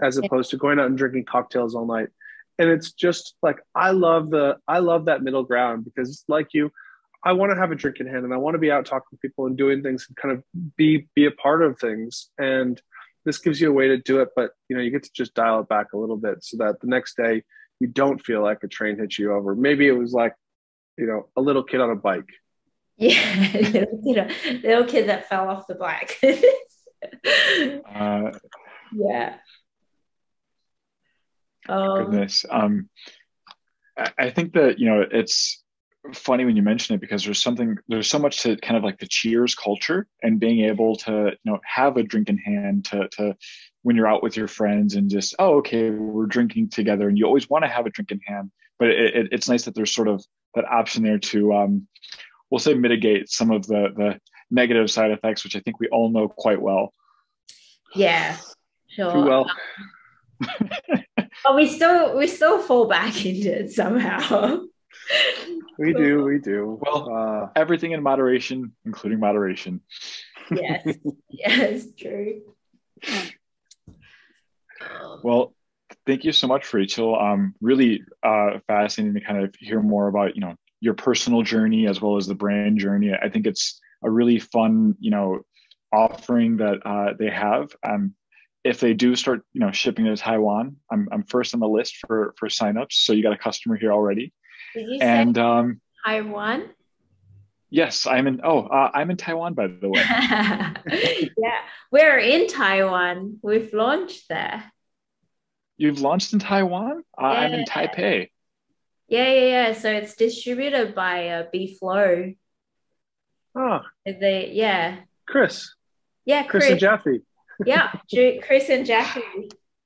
as opposed to going out and drinking cocktails all night. And it's just like, I love that middle ground because like you, I want to have a drink in hand and I want to be out talking to people and doing things and kind of be a part of things. And this gives you a way to do it, but you know, you get to just dial it back a little bit so that the next day you don't feel like a train hits you over. Maybe it was like, you know, a little kid on a bike. Yeah, little kid that fell off the bike. Yeah. Goodness. I think that, you know, it's funny when you mention it because there's so much to kind of like the cheers culture and being able to, you know, have a drink in hand to when you're out with your friends and just, oh, okay, we're drinking together, and you always want to have a drink in hand, but it's nice that there's sort of that option there to, we'll say, mitigate some of the negative side effects, which I think we all know quite well. Yeah, sure. Too well. But we still fall back into it somehow. We do. Well, everything in moderation, including moderation. Yes, true. Well, thank you so much, Rachel. Really fascinating to kind of hear more about, you know, your personal journey as well as the brand journey. I think it's a really fun, you know, offering that they have. If they do start, you know, shipping to Taiwan, I'm first on the list for signups. So you got a customer here already. Did you say Taiwan? Yes, I'm in Taiwan, by the way. Yeah, we're in Taiwan. We've launched there. You've launched in Taiwan? Yeah. I'm in Taipei. Yeah. So it's distributed by B-Flow. Oh. Yeah. Chris. Yeah, Chris and Jaffe. Yeah, Chris and Jaffe.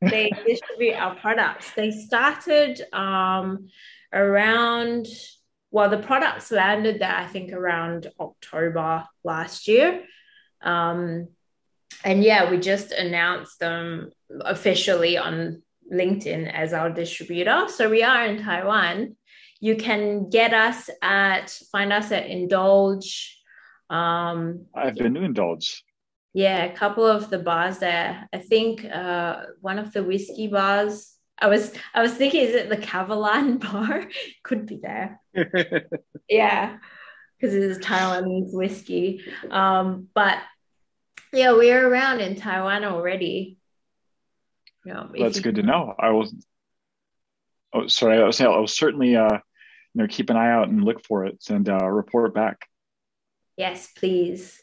they distribute our products. They started around, well, the products landed there, I think, around October last year. And yeah, we just announced them officially on LinkedIn as our distributor. So we are in Taiwan. You can find us at Indulge. I've been to Indulge. Yeah, a couple of the bars there. I think one of the whiskey bars. I was thinking, is it the Cavalan bar? Could be there. Yeah, because it is Taiwanese whiskey. But yeah, we're around in Taiwan already. Yeah, that's good to know. I was saying I'll certainly keep an eye out and look for it and report back. Yes, please.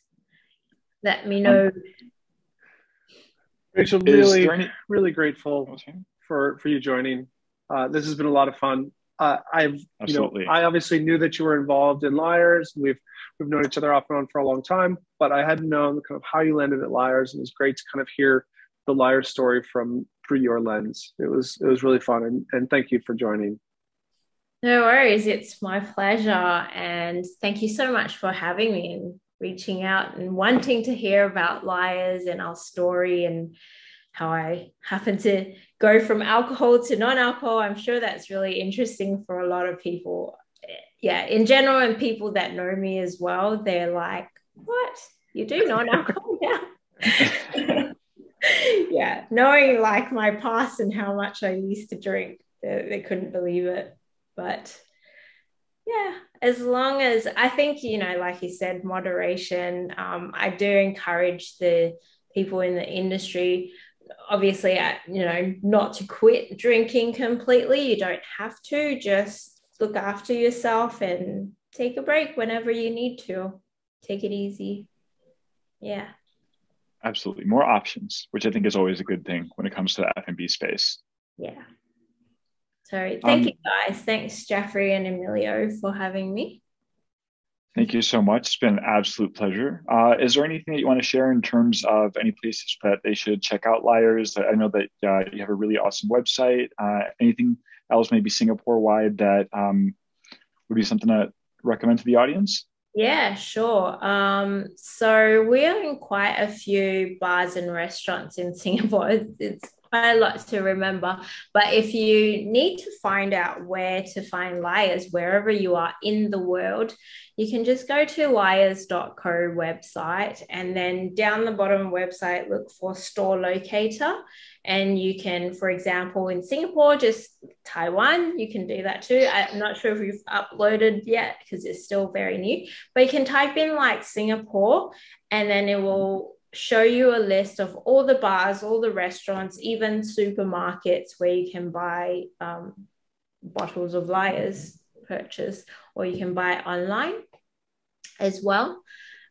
Let me know. Rachel, really grateful for you joining. This has been a lot of fun. I obviously knew that you were involved in Lyre's. We've known each other off and on for a long time, but I hadn't known kind of how you landed at Lyre's, and it was great to kind of hear the Lyre story through your lens. It was really fun, and thank you for joining. No worries, it's my pleasure, and thank you so much for having me and reaching out and wanting to hear about Lyre's and our story and how I happen to go from alcohol to non-alcohol. I'm sure that's really interesting for a lot of people. Yeah, in general, and people that know me as well, they're like, what? You do non-alcohol now? Yeah, knowing like my past and how much I used to drink, they couldn't believe it. But yeah, as long as, I think, like you said, moderation. I do encourage the people in the industry, obviously, not to quit drinking completely. You don't have to. Just look after yourself and take a break whenever you need to. Take it easy. Yeah. Absolutely. More options, which I think is always a good thing when it comes to the F&B space. Yeah. So thank you, guys. Thanks, Jeffrey and Emilio, for having me. Thank you so much. It's been an absolute pleasure. Is there anything that you want to share in terms of any places that they should check out Lyre's? I know that you have a really awesome website. Anything else, maybe Singapore-wide, that would be something to recommend to the audience? Yeah, sure. So we are in quite a few bars and restaurants in Singapore. It's quite a lot to remember. But if you need to find out where to find Lyre's, wherever you are in the world, you can just go to lyres.co website, and then down the bottom website, look for store locator. And you can, for example, in Singapore, just Taiwan, you can do that too. I'm not sure if we've uploaded yet because it's still very new, but you can type in like Singapore, and then it will show you a list of all the bars, all the restaurants, even supermarkets where you can buy bottles of Lyre's purchase, or you can buy it online as well.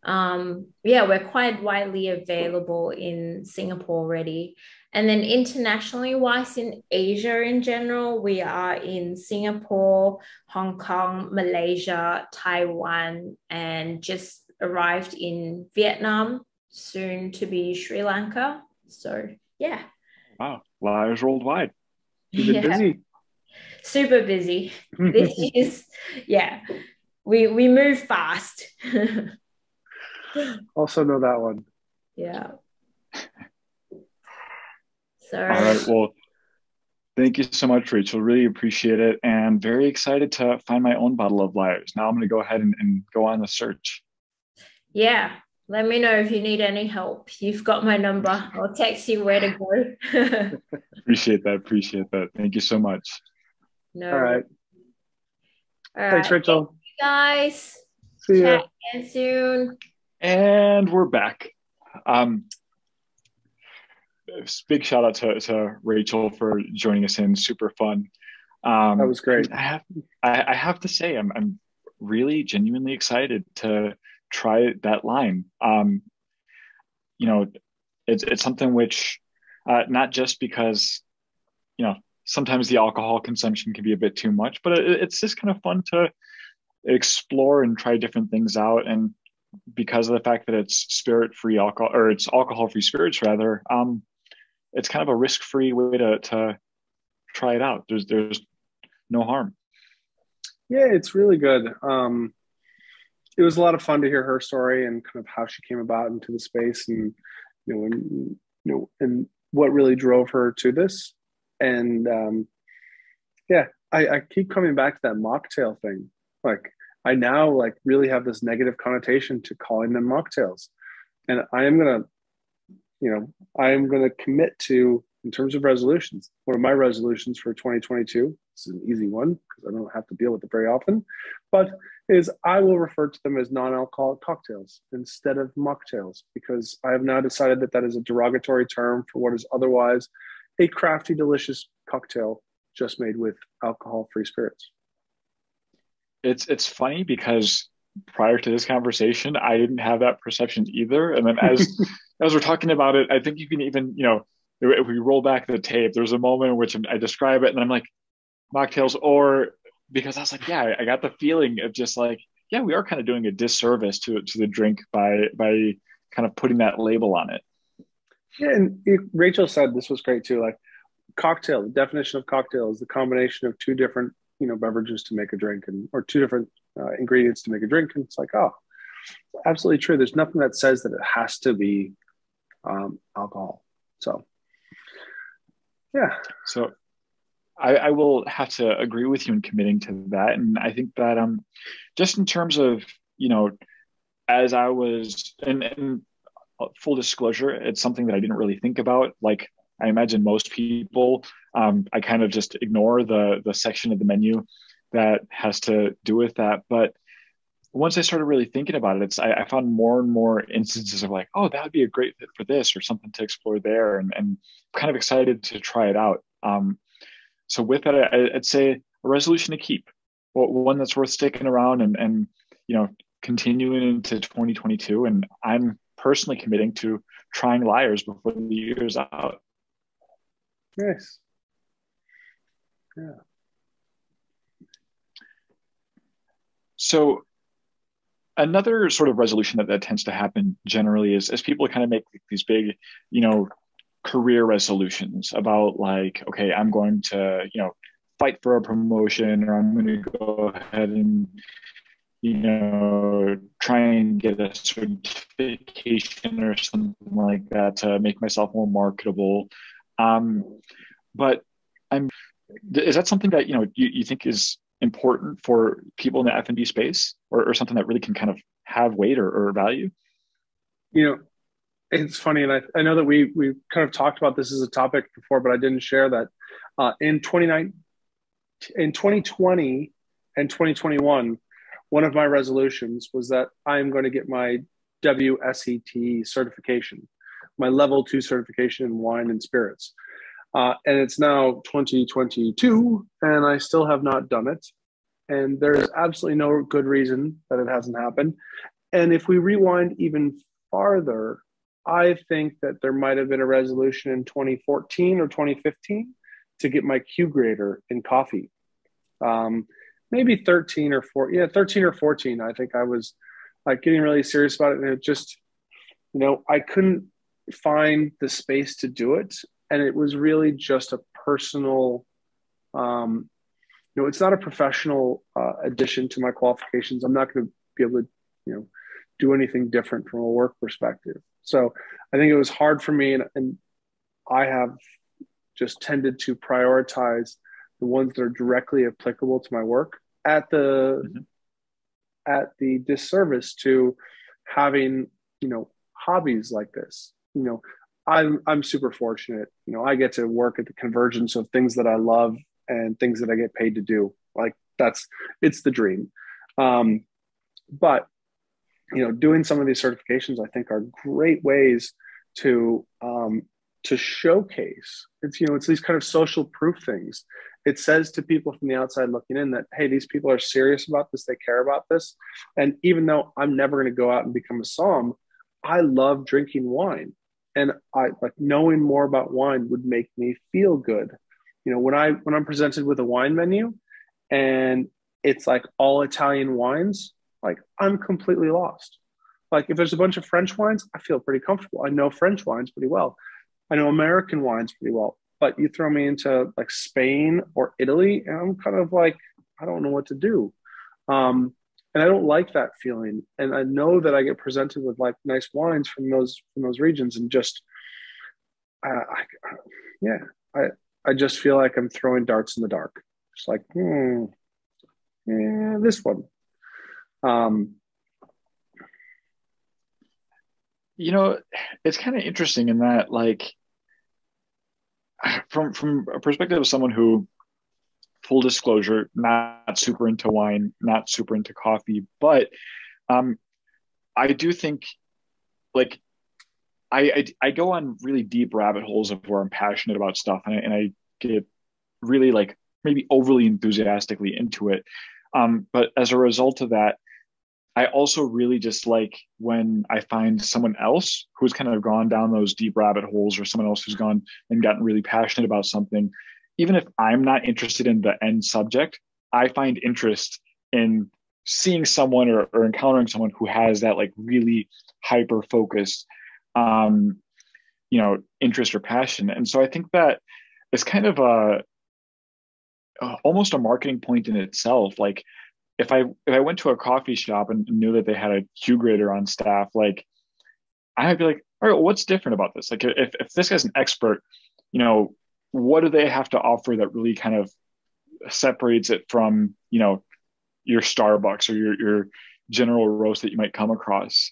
We're quite widely available in Singapore already. And then internationally wise, in Asia in general, we are in Singapore, Hong Kong, Malaysia, Taiwan, and just arrived in Vietnam, soon to be Sri Lanka. So yeah. Wow, Lyre's worldwide. You've been busy. Super busy. This is, we move fast. Also know that one. Yeah. So, all right. Well, thank you so much, Rachel. Really appreciate it. And very excited to find my own bottle of Lyre's. Now I'm going to go ahead and go on the search. Yeah. Let me know if you need any help. You've got my number. I'll text you where to go. Appreciate that. Thank you so much. No. All right. Thanks, Rachel. Thank you, guys. See Chat ya. again soon. And we're back. Big shout out to Rachel for joining us in. Super fun. That was great. I have to say, I'm really genuinely excited to try that line. It's something which, not just because, sometimes the alcohol consumption can be a bit too much, but it's just kind of fun to explore and try different things out. And because of the fact that it's spirit-free alcohol, or it's alcohol-free spirits rather, it's kind of a risk-free way to try it out. There's no harm. Yeah, it's really good. It was a lot of fun to hear her story and kind of how she came about into the space, and and what really drove her to this. And I keep coming back to that mocktail thing. Like, I now like really have this negative connotation to calling them mocktails, and I am gonna commit to, in terms of resolutions, one of my resolutions for 2022. This is an easy one because I don't have to deal with it very often, but is I will refer to them as non-alcoholic cocktails instead of mocktails, because I have now decided that that is a derogatory term for what is otherwise a crafty, delicious cocktail just made with alcohol-free spirits. It's funny because prior to this conversation, I didn't have that perception either. And then as we're talking about it, I think you can even, if we roll back the tape, there's a moment in which I describe it and I'm like, mocktails, or because I was like, yeah, I got the feeling of just like, yeah, we are kind of doing a disservice to the drink by kind of putting that label on it. Yeah, and Rachel said this was great too. Like, cocktail, the definition of cocktail is the combination of two different beverages to make a drink, or two different ingredients to make a drink. And it's like, oh, absolutely true. There's nothing that says that it has to be alcohol. So yeah. So I will have to agree with you in committing to that. And I think that just in terms of, as I was, and full disclosure, it's something that I didn't really think about. Like, I imagine most people, I kind of just ignore the section of the menu that has to do with that. But once I started really thinking about it, I found more and more instances of like, oh, that would be a great fit for this, or something to explore there, and kind of excited to try it out. So with that, I'd say a resolution to keep, one that's worth sticking around and continuing into 2022. And I'm personally committing to trying Lyres before the year's out. Nice. Yeah. So another sort of resolution that tends to happen generally is as people kind of make these big, career resolutions about like, okay, I'm going to, fight for a promotion, or I'm going to go ahead and, try and get a certification or something like that to make myself more marketable. But is that something that, you think is important for people in the F&B space, or something that really can kind of have weight or value? It's funny, and I know that we kind of talked about this as a topic before, but I didn't share that in 2020 and 2021, one of my resolutions was that I'm going to get my WSET certification, my level 2 certification in wine and spirits. And it's now 2022, and I still have not done it. And there's absolutely no good reason that it hasn't happened. And if we rewind even farther, I think that there might have been a resolution in 2014 or 2015 to get my Q grader in coffee. Maybe 13 or 14. I think I was like getting really serious about it. And it just, I couldn't find the space to do it. And it was really just a personal, it's not a professional addition to my qualifications. I'm not going to be able to, do anything different from a work perspective. So I think it was hard for me, and I have just tended to prioritize the ones that are directly applicable to my work at the disservice to having, hobbies like this. I'm super fortunate. I get to work at the convergence of things that I love and things that I get paid to do. Like, it's the dream. But doing some of these certifications, I think, are great ways to showcase. It's these kind of social proof things. It says to people from the outside looking in that, hey, these people are serious about this. They care about this. And even though I'm never going to go out and become a somm, I love drinking wine. And I like knowing more about wine would make me feel good. When I'm presented with a wine menu and it's like all Italian wines, like, I'm completely lost. Like, if there's a bunch of French wines, I feel pretty comfortable. I know French wines pretty well. I know American wines pretty well, but you throw me into like Spain or Italy, and I'm kind of like, I don't know what to do. And I don't like that feeling. And I know that I get presented with like nice wines from those regions, and just yeah, I I just feel like I'm throwing darts in the dark. Just like, yeah, this one. Um, You know, it's kind of interesting in that, like, from a perspective of someone who, full disclosure, not super into wine, not super into coffee, but um, I do think, like, I go on really deep rabbit holes of where I'm passionate about stuff, and I get really, like, maybe overly enthusiastically into it. But as a result of that, I also really just like when I find someone else who's kind of gone down those deep rabbit holes, or someone else who's gone and gotten really passionate about something. Even if I'm not interested in the end subject, I find interest in seeing someone, or encountering someone who has that, like, really hyper focused, um, interest or passion. And so I think that it's kind of almost a marketing point in itself. Like, if I went to a coffee shop and knew that they had a Q grader on staff, like, I'd be like, all right, well, what's different about this? Like, if this guy's an expert, what do they have to offer that really kind of separates it from, your Starbucks or your general roast that you might come across?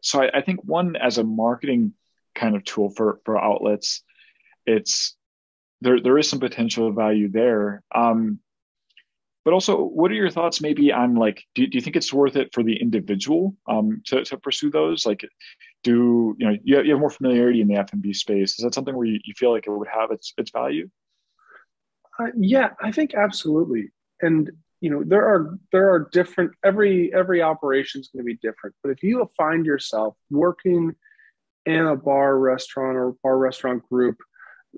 So I think, one, as a marketing kind of tool for outlets, it's there is some potential value there. But also, what are your thoughts maybe on, like, do you think it's worth it for the individual to pursue those? Like, you have more familiarity in the F&B space. Is that something where you feel like it would have its value? yeah, I think absolutely. And there are different. Every operation is going to be different. But if you find yourself working in a bar restaurant or bar restaurant group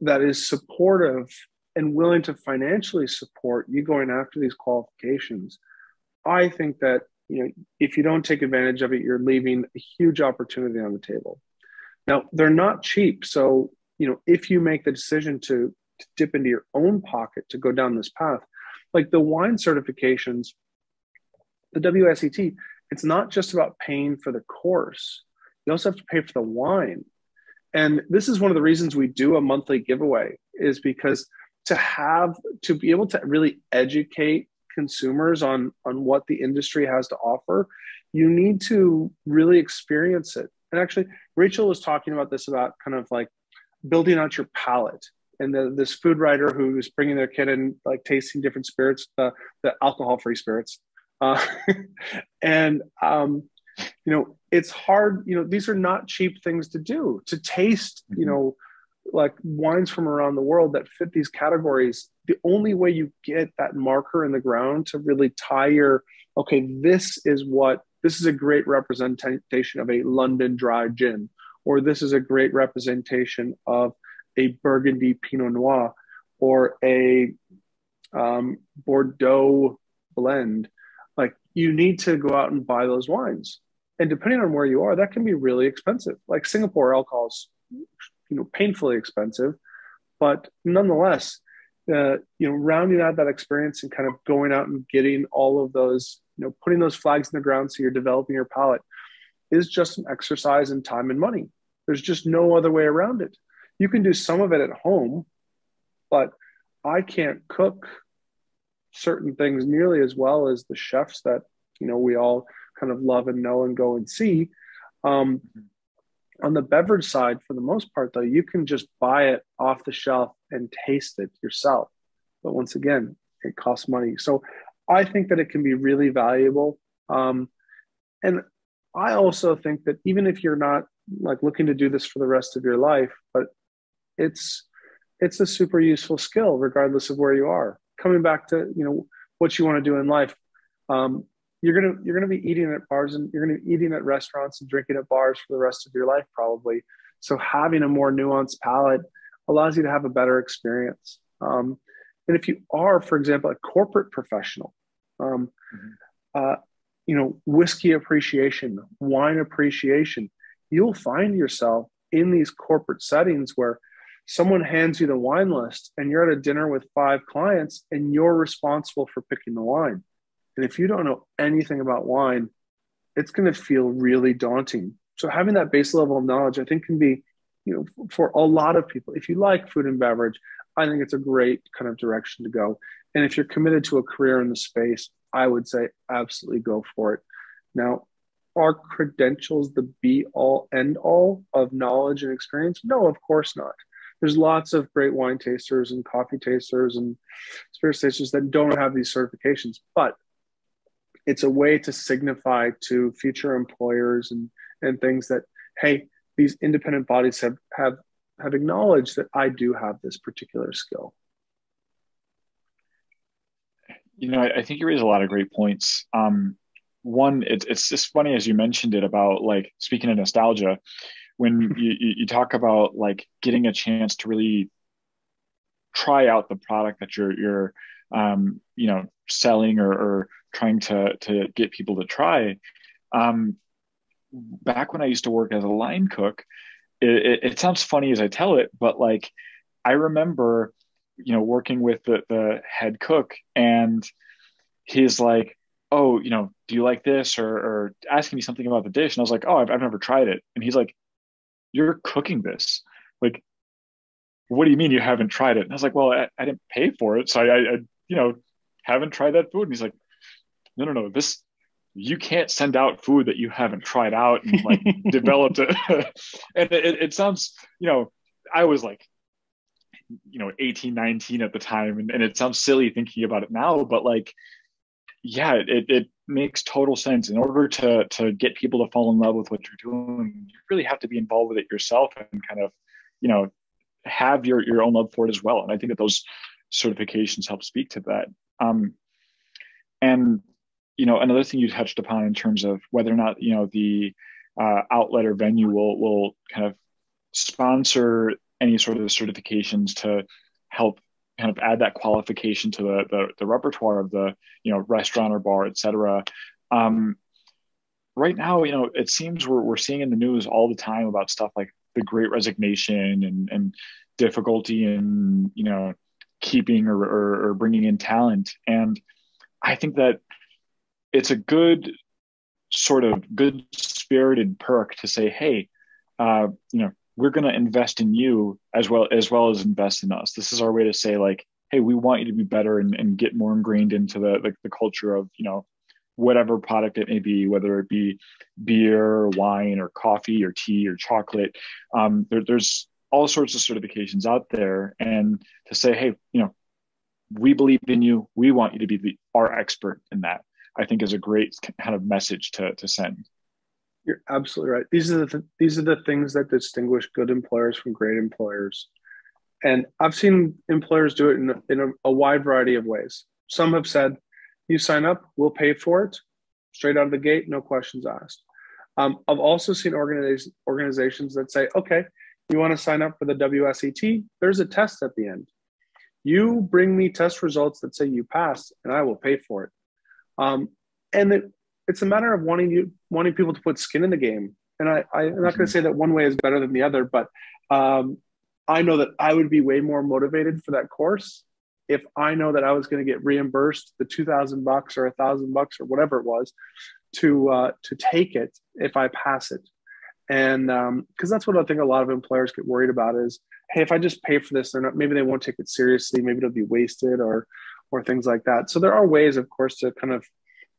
that is supportive and willing to financially support you going after these qualifications, I think that if you don't take advantage of it, you're leaving a huge opportunity on the table. Now, they're not cheap, so if you make the decision to dip into your own pocket to go down this path, like the wine certifications, the WSET, it's not just about paying for the course. You also have to pay for the wine. And this is one of the reasons we do a monthly giveaway, is because to be able to really educate consumers on what the industry has to offer, you need to really experience it. And actually, Rachel was talking about this, about kind of like building out your palate. And this food writer who's bringing their kid in, like tasting different spirits, the alcohol-free spirits. And it's hard. These are not cheap things to do, to taste, like wines from around the world that fit these categories. The only way you get that marker in the ground to really tie okay, this is a great representation of a London dry gin, or this is a great representation of a Burgundy Pinot Noir, or a Bordeaux blend. Like, you need to go out and buy those wines. And depending on where you are, that can be really expensive. Like Singapore alcohol is, painfully expensive, but nonetheless, rounding out that experience and kind of going out and getting all of those, putting those flags in the ground so you're developing your palate, is just an exercise in time and money. There's just no other way around it. You can do some of it at home, but I can't cook certain things nearly as well as the chefs that we all kind of love and know and go and see. On the beverage side, for the most part, though, you can just buy it off the shelf and taste it yourself. But once again, it costs money. So I think that it can be really valuable. And I also think that even if you're not like looking to do this for the rest of your life, but it's a super useful skill regardless of where you are. Coming back to what you want to do in life, you're gonna be eating at bars, and you're gonna be eating at restaurants and drinking at bars for the rest of your life, probably. So having a more nuanced palate allows you to have a better experience. And if you are, for example, a corporate professional, whiskey appreciation, wine appreciation, you'll find yourself in these corporate settings where someone hands you the wine list and you're at a dinner with 5 clients and you're responsible for picking the wine. And if you don't know anything about wine, it's going to feel really daunting. So having that base level of knowledge, I think, can be, for a lot of people, if you like food and beverage, I think it's a great kind of direction to go. And if you're committed to a career in the space, I would say absolutely go for it. Now, are credentials the be all end all of knowledge and experience? No, of course not. There's lots of great wine tasters and coffee tasters and spirits tasters that don't have these certifications, but it's a way to signify to future employers and things that, hey, these independent bodies have acknowledged that I do have this particular skill. I think you raise a lot of great points. One, it's just funny as you mentioned it about, like, speaking of nostalgia, when you talk about like getting a chance to really try out the product that you're selling or trying to get people to try. Back when I used to work as a line cook, it sounds funny as I tell it, but like I remember, working with the head cook, and he's like, oh, do you like this, or asking me something about the dish, and I was like, oh, I've never tried it, and he's like, you're cooking this, like, what do you mean you haven't tried it? And I was like, well, I didn't pay for it, so I haven't tried that food. And he's like, no, this, you can't send out food that you haven't tried out and like developed it. And it sounds, I was like, 18, 19 at the time. And it sounds silly thinking about it now, but like, yeah, it makes total sense. In order to get people to fall in love with what you're doing, you really have to be involved with it yourself and kind of, have your own love for it as well. And I think that those certifications help speak to that. And another thing you touched upon in terms of whether or not, the outlet or venue will kind of sponsor any sort of certifications to help kind of add that qualification to the repertoire of the, restaurant or bar, et cetera. Right now, it seems we're seeing in the news all the time about stuff like the Great Resignation and difficulty in, keeping or bringing in talent. And I think that it's a good sort of good spirited perk to say, hey, we're going to invest in you as well as invest in us. This is our way to say, like, hey, we want you to be better and get more ingrained into the culture of, whatever product it may be, whether it be beer or wine or coffee or tea or chocolate. There's all sorts of certifications out there. And to say, hey, we believe in you. We want you to be our expert in that, I think is a great kind of message to send. You're absolutely right. These are the things that distinguish good employers from great employers. And I've seen employers do it in a wide variety of ways. Some have said, you sign up, we'll pay for it, straight out of the gate, no questions asked. I've also seen organizations that say, okay, you want to sign up for the WSET? There's a test at the end. You bring me test results that say you passed, and I will pay for it. And it's a matter of wanting people to put skin in the game. And I'm not going to say that one way is better than the other, but I know that I would be way more motivated for that course if I know that I was going to get reimbursed the $2,000 or $1,000 or whatever it was to take it if I pass it. And because that's what I think a lot of employers get worried about is, hey, if I just pay for this, maybe they won't take it seriously, maybe it'll be wasted or things like that. So there are ways, of course, to kind of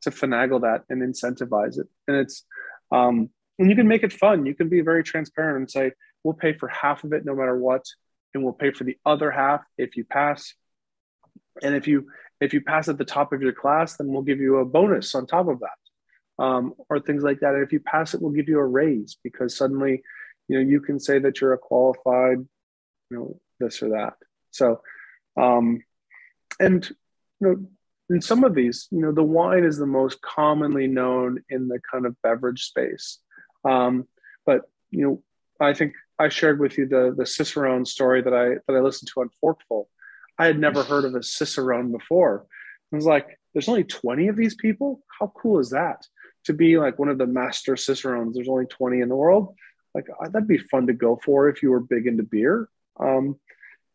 to finagle that and incentivize it. And it's and you can make it fun. You can be very transparent and say, we'll pay for half of it no matter what, and we'll pay for the other half if you pass. And if you pass at the top of your class, then we'll give you a bonus on top of that, or things like that. And if you pass it, we'll give you a raise because suddenly, you can say that you're a qualified, this or that. So, and in some of these, the wine is the most commonly known in the kind of beverage space. But I think I shared with you the Cicerone story that I listened to on Forkful. I had never heard of a Cicerone before. I was like, there's only 20 of these people? How cool is that? To be like one of the master Cicerones, there's only 20 in the world. Like, that'd be fun to go for if you were big into beer. And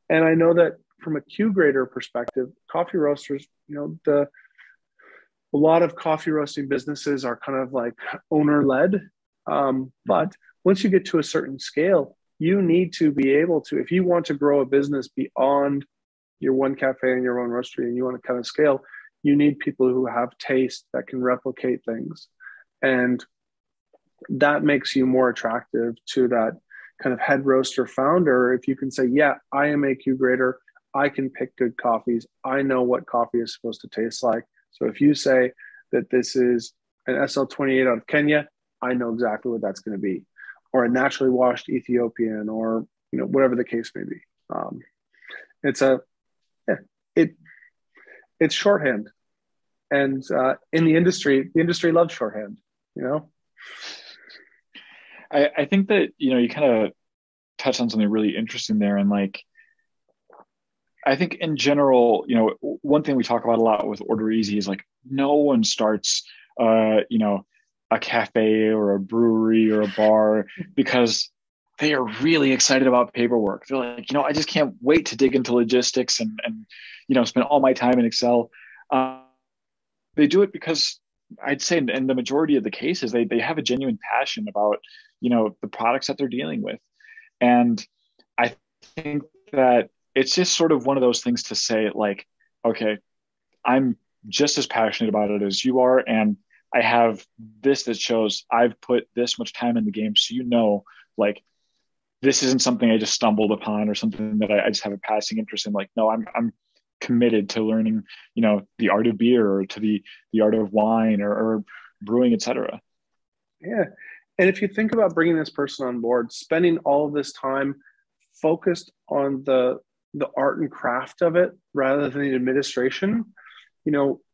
I know that from a Q grader perspective, coffee roasters, a lot of coffee roasting businesses are kind of like owner led. But once you get to a certain scale, you need to be able to, if you want to grow a business beyond your one cafe and your own roastery and you want to kind of scale, you need people who have taste that can replicate things. And that makes you more attractive to that kind of head roaster founder. If you can say, yeah, I am a Q grader, I can pick good coffees, I know what coffee is supposed to taste like. So if you say that this is an SL28 out of Kenya, I know exactly what that's going to be, or a naturally washed Ethiopian, or whatever the case may be. It's shorthand, and in the industry loves shorthand. I think that you kind of touched on something really interesting there, and like I think in general, one thing we talk about a lot with OrderEZ is like no one starts, a cafe or a brewery or a bar because they are really excited about paperwork. They're like, I just can't wait to dig into logistics and spend all my time in Excel. They do it because I'd say in the majority of the cases, they have a genuine passion about, the products that they're dealing with. And I think that it's just sort of one of those things to say like, okay, I'm just as passionate about it as you are. And I have this that shows I've put this much time in the game. So, like, this isn't something I just stumbled upon or something that I just have a passing interest in. Like, no, I'm committed to learning, the art of beer or to the art of wine or brewing, etc. Yeah. And if you think about bringing this person on board, spending all of this time focused on the art and craft of it rather than the administration,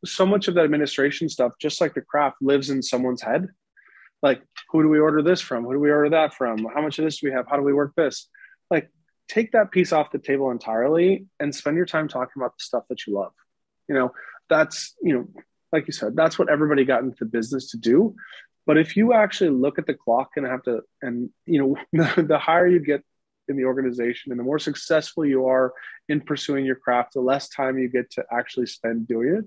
so much of that administration stuff, just like the craft, lives in someone's head. Like, who do we order this from? Who do we order that from? How much of this do we have? How do we work this? Like, take that piece off the table entirely and spend your time talking about the stuff that you love. That's, like you said, that's what everybody got into the business to do. But if you actually look at the clock and the higher you get in the organization and the more successful you are in pursuing your craft, the less time you get to actually spend doing it.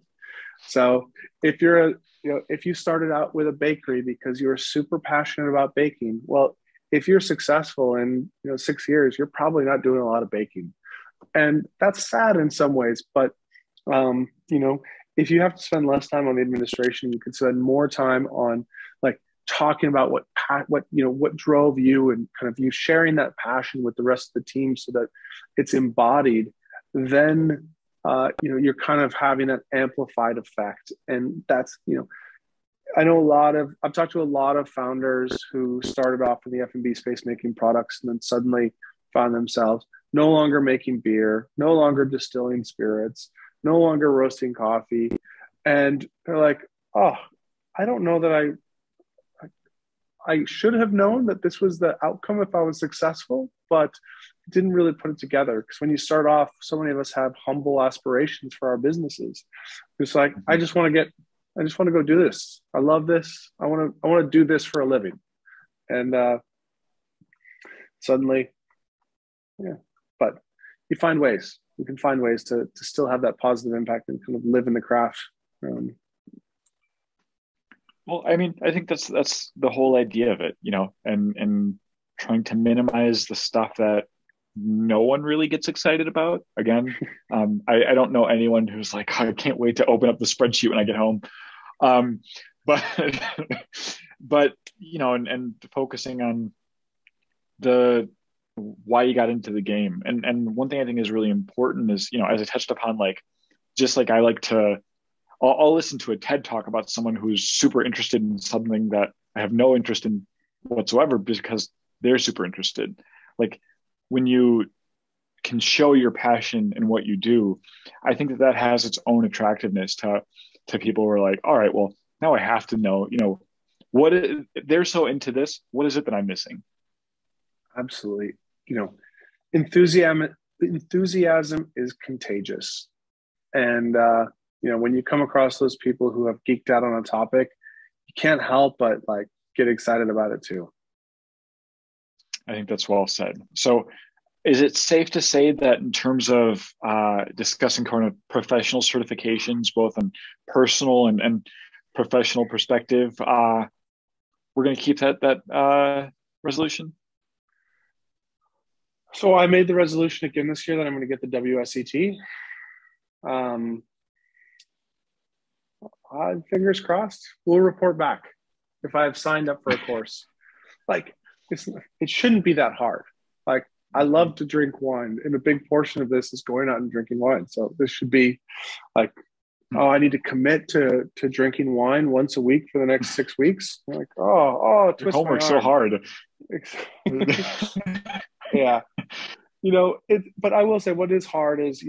So if if you started out with a bakery because you were super passionate about baking, well, if you're successful in 6 years, you're probably not doing a lot of baking, and that's sad in some ways. But if you have to spend less time on the administration, you can spend more time on like talking about what drove you and kind of you sharing that passion with the rest of the team so that it's embodied. Then you're kind of having that amplified effect, and that's I've talked to a lot of founders who started off in the F&B space making products and then suddenly found themselves no longer making beer, no longer distilling spirits, no longer roasting coffee. And they're like, oh, I don't know that I should have known that this was the outcome if I was successful, but didn't really put it together. Because when you start off, so many of us have humble aspirations for our businesses. It's like, I just want to go do this. I love this. I want to do this for a living. And suddenly, yeah. But you find ways. You can find ways to still have that positive impact and kind of live in the craft. Well, I mean, I think that's the whole idea of it, and trying to minimize the stuff that no one really gets excited about. Again, I don't know anyone who's like, I can't wait to open up the spreadsheet when I get home. But and focusing on the why you got into the game. And one thing I think is really important is, as I touched upon, like, just like I like to, I'll listen to a TED talk about someone who's super interested in something that I have no interest in whatsoever because they're super interested. Like, when you can show your passion in what you do, I think that has its own attractiveness to people who are like, all right, well, now I have to know, they're so into this. What is it that I'm missing? Absolutely. Enthusiasm is contagious. And, when you come across those people who have geeked out on a topic, you can't help but like get excited about it too. I think that's well said. So is it safe to say that in terms of discussing kind of professional certifications, both on personal and professional perspective, we're going to keep that resolution? So I made the resolution again this year that I'm going to get the WSET. Fingers crossed. We'll report back if I've signed up for a course. Like, it shouldn't be that hard. Like, I love to drink wine, and a big portion of this is going out and drinking wine. So this should be like, oh, I need to commit to drinking wine once a week for the next 6 weeks. I'm like, Your homework's so hard. Yeah. But I will say what is hard is,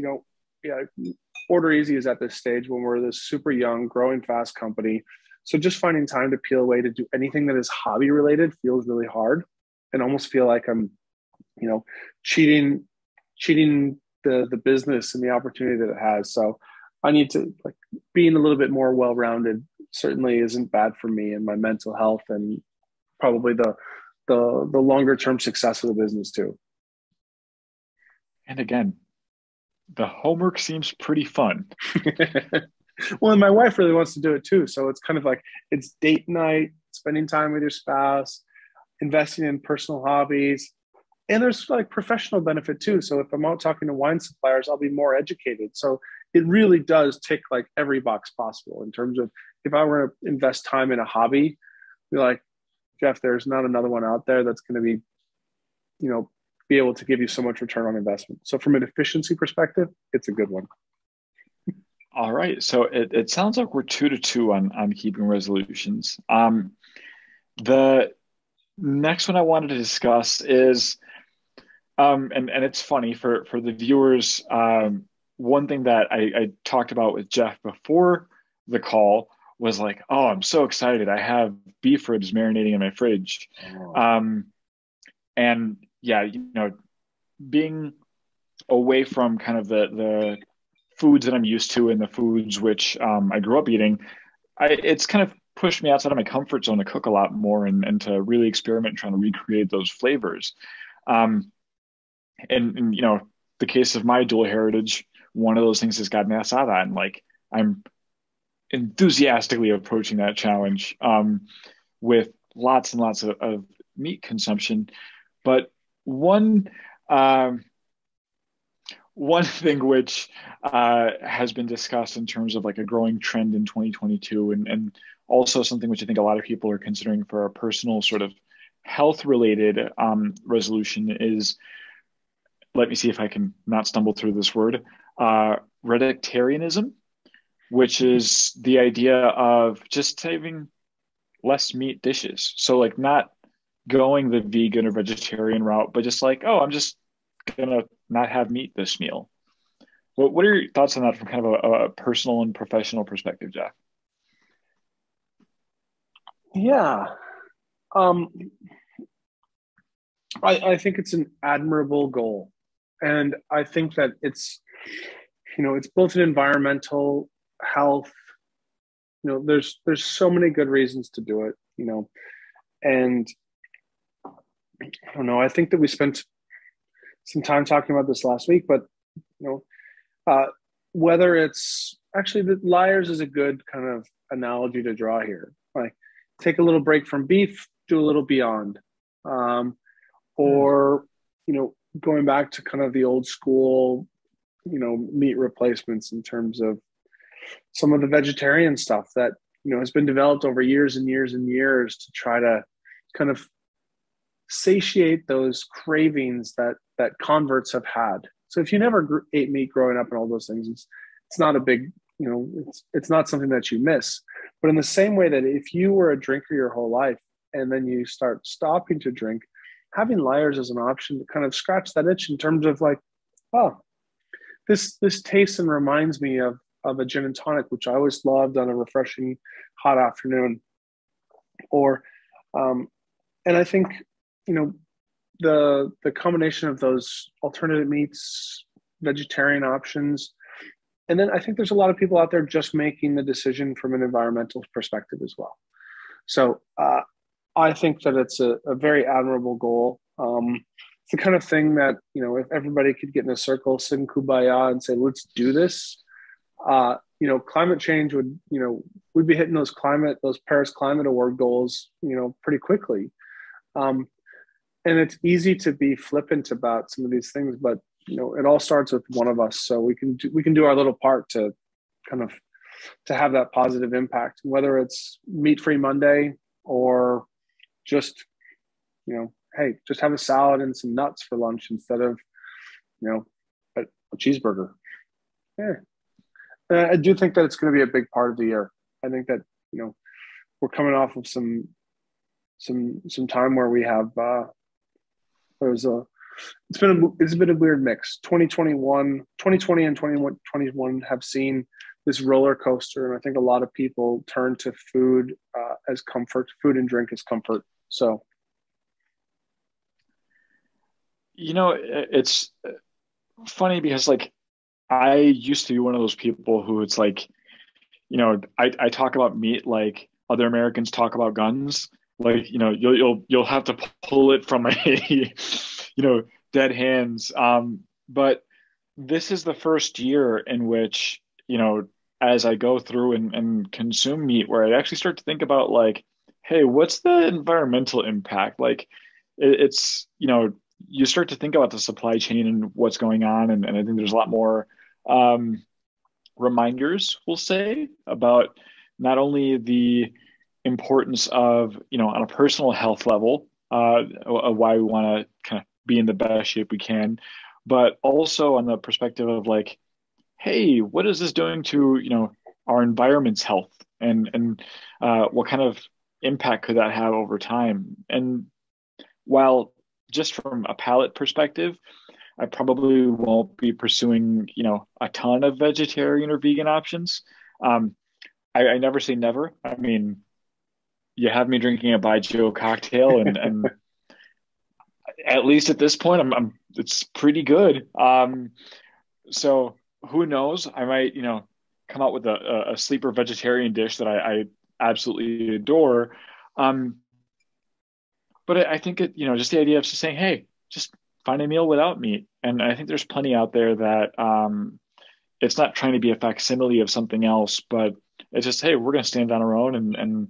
OrderEZ is at this stage when we're this super young, growing fast company. So just finding time to peel away to do anything that is hobby related feels really hard, and almost feel like I'm, cheating the business and the opportunity that it has. So I need to, like, being a little bit more well-rounded certainly isn't bad for me and my mental health, and probably the longer term success of the business too. And again, the homework seems pretty fun. Well, and my wife really wants to do it too. So it's kind of like, it's date night, spending time with your spouse, investing in personal hobbies. And there's like professional benefit too. So if I'm out talking to wine suppliers, I'll be more educated. So it really does tick like every box possible in terms of, if I were to invest time in a hobby, be like, Jeff, there's not another one out there that's going to be, be able to give you so much return on investment. So from an efficiency perspective, it's a good one. All right. So it sounds like we're 2-2 on keeping resolutions. The next one I wanted to discuss is, and it's funny for the viewers. One thing that I talked about with Jeff before the call was like, oh, I'm so excited. I have beef ribs marinating in my fridge. And yeah, being away from kind of the foods that I'm used to and the foods which I grew up eating, it's kind of pushed me outside of my comfort zone to cook a lot more and to really experiment and trying to recreate those flavors. And the case of my dual heritage, one of those things is carne asada, and like I'm enthusiastically approaching that challenge with lots and lots of meat consumption. But one thing which has been discussed in terms of like a growing trend in 2022, and also something which I think a lot of people are considering for a personal sort of health related resolution is, let me see if I can not stumble through this word, Radictarianism, which is the idea of just having less meat dishes. So like not going the vegan or vegetarian route, but just like, oh, I'm just gonna not have meat this meal. What are your thoughts on that from kind of a personal and professional perspective, Jeff? Yeah. I think it's an admirable goal. And I think that it's both an environmental health, there's so many good reasons to do it, and I don't know, I think that we spent some time talking about this last week, but whether it's actually, the Lyre's is a good kind of analogy to draw here. Like, take a little break from beef, do a little beyond, or going back to kind of the old school, meat replacements in terms of some of the vegetarian stuff that has been developed over years and years and years to try to kind of satiate those cravings that converts have had. So if you never ate meat growing up and all those things, it's not a big, it's not something that you miss. But in the same way that if you were a drinker your whole life and then you start stopping to drink, having Lyre's as an option to kind of scratch that itch in terms of like, oh, this tastes and reminds me of a gin and tonic, which I always loved on a refreshing hot afternoon. Or, and I think, the combination of those alternative meats, vegetarian options, and then I think there's a lot of people out there just making the decision from an environmental perspective as well. So I think that it's a very admirable goal. it's the kind of thing that, you know, if everybody could get in a circle, sing kumbaya and say, let's do this, you know, climate change would, you know, we'd be hitting those Paris Climate Award goals, you know, pretty quickly. And it's easy to be flippant about some of these things, but, you know, it all starts with one of us. So we can do our little part to kind of, to have that positive impact, whether it's meat-free Monday or just, you know, hey, just have a salad and some nuts for lunch instead of, you know, a cheeseburger. Yeah. I do think that it's going to be a big part of the year. I think that, you know, we're coming off of some time where we have, it's been a weird mix. 2020 and 2021 have seen this roller coaster. And I think a lot of people turn to food as comfort, food and drink as comfort. So, you know, it's funny because like I used to be one of those people who it's like, you know, I talk about meat like other Americans talk about guns. Like, you know, you'll have to pull it from a, you know, dead hands. But this is the first year in which, you know, as I go through and consume meat, where I actually start to think about like, hey, what's the environmental impact? Like, it's, you know, you start to think about the supply chain and what's going on, and I think there's a lot more reminders, we'll say, about not only the importance of, you know, on a personal health level, of why we want to kind of be in the best shape we can, but also on the perspective of like, hey, what is this doing to, you know, our environment's health, and what kind of impact could that have over time? And while just from a palate perspective, I probably won't be pursuing, you know, a ton of vegetarian or vegan options. I never say never. I mean, you have me drinking a Baijiu cocktail, and at least at this point, it's pretty good. So who knows? I might, you know, come out with a sleeper vegetarian dish that I absolutely adore. But I think it, you know, just the idea of just saying, hey, just find a meal without meat. And I think there's plenty out there that it's not trying to be a facsimile of something else, but it's just, hey, we're going to stand on our own, and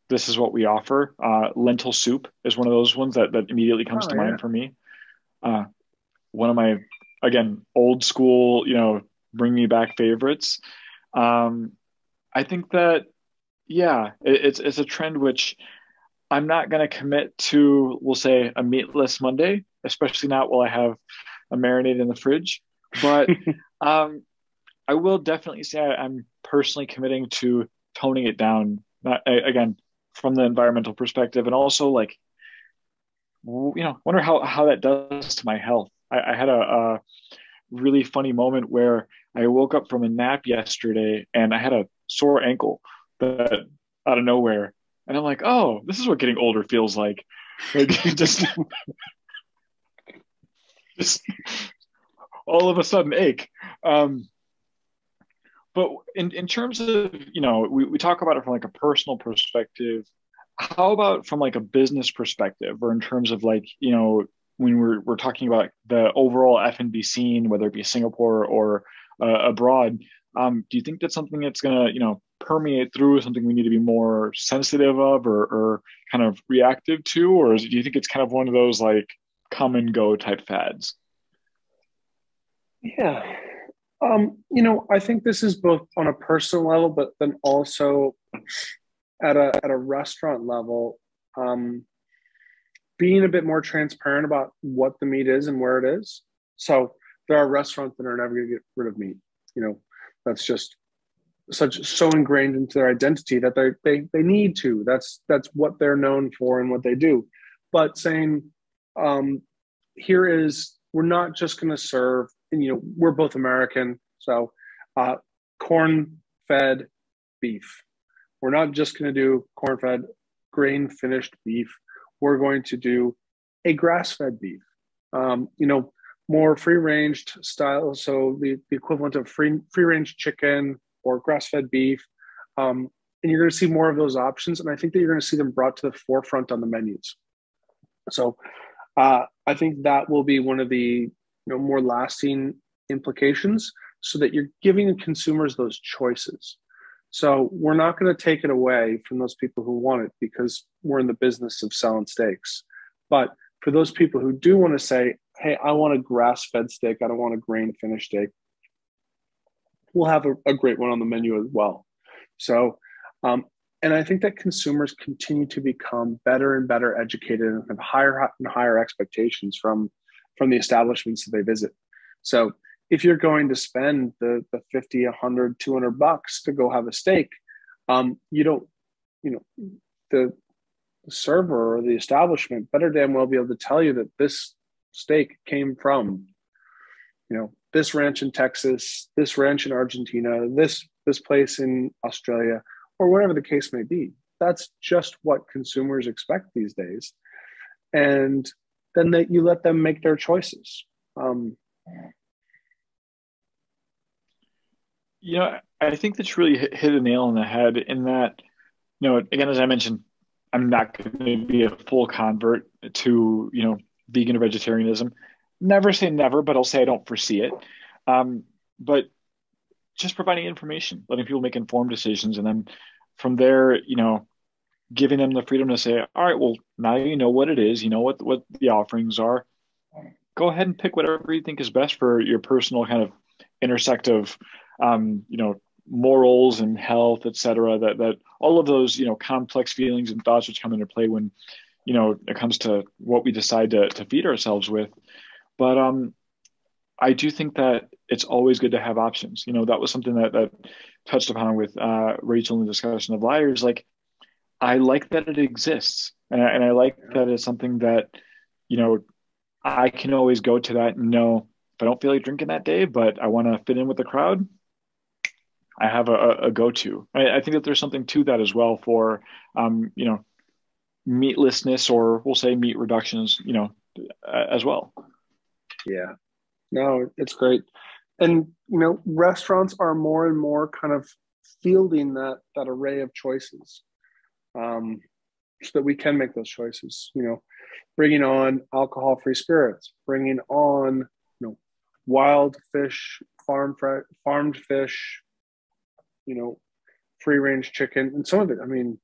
this is what we offer. Lentil soup is one of those ones that immediately comes to mind for me. One of my, again, old school, you know, bring me back favorites. I think that, yeah, it's a trend which I'm not going to commit to, we'll say, a meatless Monday, especially not while I have a marinade in the fridge. But I will definitely say I'm personally committing to toning it down, not, again, from the environmental perspective, and also like, you know, wonder how that does to my health. I had a really funny moment where I woke up from a nap yesterday and I had a sore ankle that out of nowhere. And I'm like, oh, this is what getting older feels like. Like just all of a sudden ache. But in terms of, you know, we talk about it from like a personal perspective. How about from like a business perspective, or in terms of like, you know, when we're talking about the overall F&B scene, whether it be Singapore or abroad, do you think that's something that's going to, you know, permeate through, something we need to be more sensitive of, or kind of reactive to? Or do you think it's kind of one of those like come and go type fads? Yeah. You know, I think this is both on a personal level, but then also at a restaurant level, being a bit more transparent about what the meat is and where it is. So there are restaurants that are never going to get rid of meat. You know, that's just so ingrained into their identity that they need to. That's what they're known for and what they do. But saying, we're not just going to serve, and, you know, we're both American, so corn-fed beef. We're not just going to do corn-fed, grain-finished beef. We're going to do a grass-fed beef. You know, more free-ranged style, so the equivalent of free-range chicken or grass-fed beef. And you're going to see more of those options, and I think that you're going to see them brought to the forefront on the menus. So I I think that will be one of the more lasting implications, so that you're giving consumers those choices. So we're not going to take it away from those people who want it, because we're in the business of selling steaks. But for those people who do want to say, hey, I want a grass-fed steak, I don't want a grain-finished steak, we'll have a great one on the menu as well. So, and I think that consumers continue to become better and better educated and have higher and higher expectations from the establishments that they visit. So if you're going to spend the 50, 100, $200 to go have a steak, you don't, the server or the establishment better damn well be able to tell you that this steak came from, this ranch in Texas, this ranch in Argentina, this place in Australia, or whatever the case may be. That's just what consumers expect these days. And then you let them make their choices. I think that's really hit a nail on the head in that, again, as I mentioned, I'm not going to be a full convert to, vegan or vegetarianism. Never say never, but I'll say I don't foresee it. But just providing information, letting people make informed decisions. And then from there, giving them the freedom to say, all right, well, now you know what it is, what the offerings are. Go ahead and pick whatever you think is best for your personal kind of intersect of, morals and health, et cetera, that all of those, complex feelings and thoughts which come into play when, it comes to what we decide to feed ourselves with. But I do think that it's always good to have options. That was something that touched upon with Rachel in the discussion of Lyre. Is like, I like that it exists. And I like that it's something that, I can always go to that and know if I don't feel like drinking that day, but I want to fit in with the crowd, I have a go-to. I think that there's something to that as well for, meatlessness, or we'll say meat reductions, as well. Yeah, no, it's great. And, restaurants are more and more kind of fielding that array of choices, so that we can make those choices, bringing on alcohol-free spirits, bringing on, wild fish, farmed fish, free-range chicken, and some of it. I mean,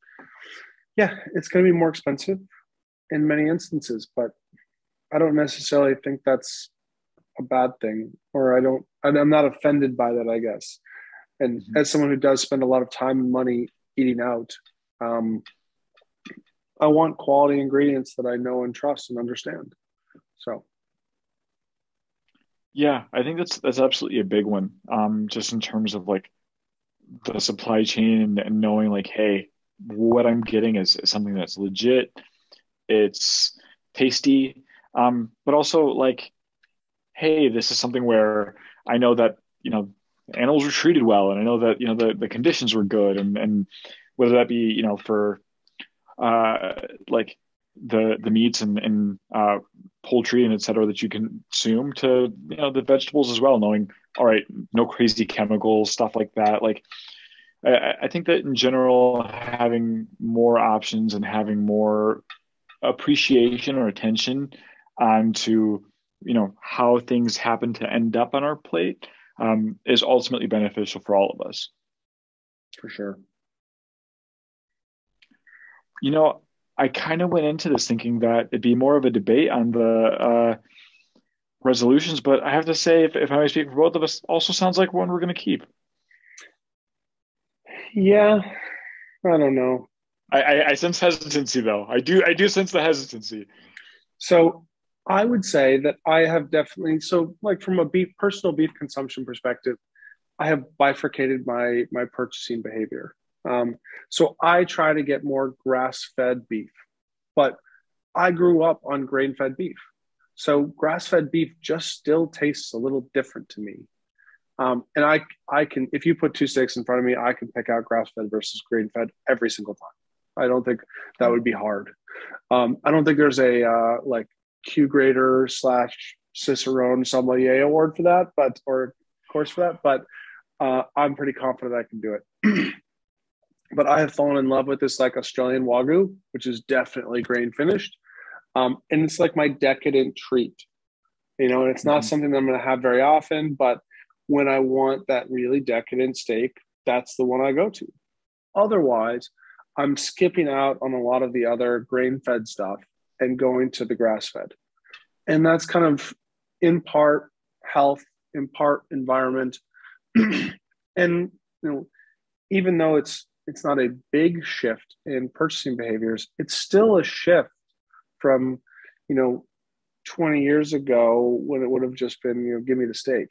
yeah, it's going to be more expensive in many instances, but I don't necessarily think that's a bad thing, or I'm not offended by that, I guess. And as someone who does spend a lot of time and money eating out, I want quality ingredients that I know and trust and understand. So. Yeah, I think that's absolutely a big one. Just in terms of like the supply chain and knowing like, hey, what I'm getting is something that's legit, it's tasty, but also like, hey, this is something where I know that, animals were treated well, and I know that, the conditions were good, and whether that be, for like the meats and poultry and et cetera that you consume, to, the vegetables as well, knowing, all right, no crazy chemicals, stuff like that. Like, I think that in general, having more options and having more appreciation or attention onto, how things happen to end up on our plate, is ultimately beneficial for all of us. For sure. I kind of went into this thinking that it'd be more of a debate on the resolutions, but I have to say, if I may speak for both of us, also sounds like one we're going to keep. Yeah, I don't know. I sense hesitancy, though. I do sense the hesitancy. So I would say that I have definitely, like from a personal beef consumption perspective, I have bifurcated my purchasing behavior. So I try to get more grass-fed beef, but I grew up on grain-fed beef. So grass-fed beef just still tastes a little different to me. And I can, if you put two steaks in front of me, I can pick out grass-fed versus grain-fed every single time. I don't think that would be hard. I don't think there's a like Q grader / Cicerone sommelier award for that, or course for that, but I'm pretty confident I can do it. But I have fallen in love with this like Australian Wagyu, which is definitely grain finished. And it's like my decadent treat, and it's not something that I'm going to have very often, but when I want that really decadent steak, that's the one I go to. Otherwise, I'm skipping out on a lot of the other grain-fed stuff and going to the grass-fed. And that's kind of in part health, in part environment. And even though it's not a big shift in purchasing behaviors, it's still a shift from 20 years ago when it would have just been give me the steak.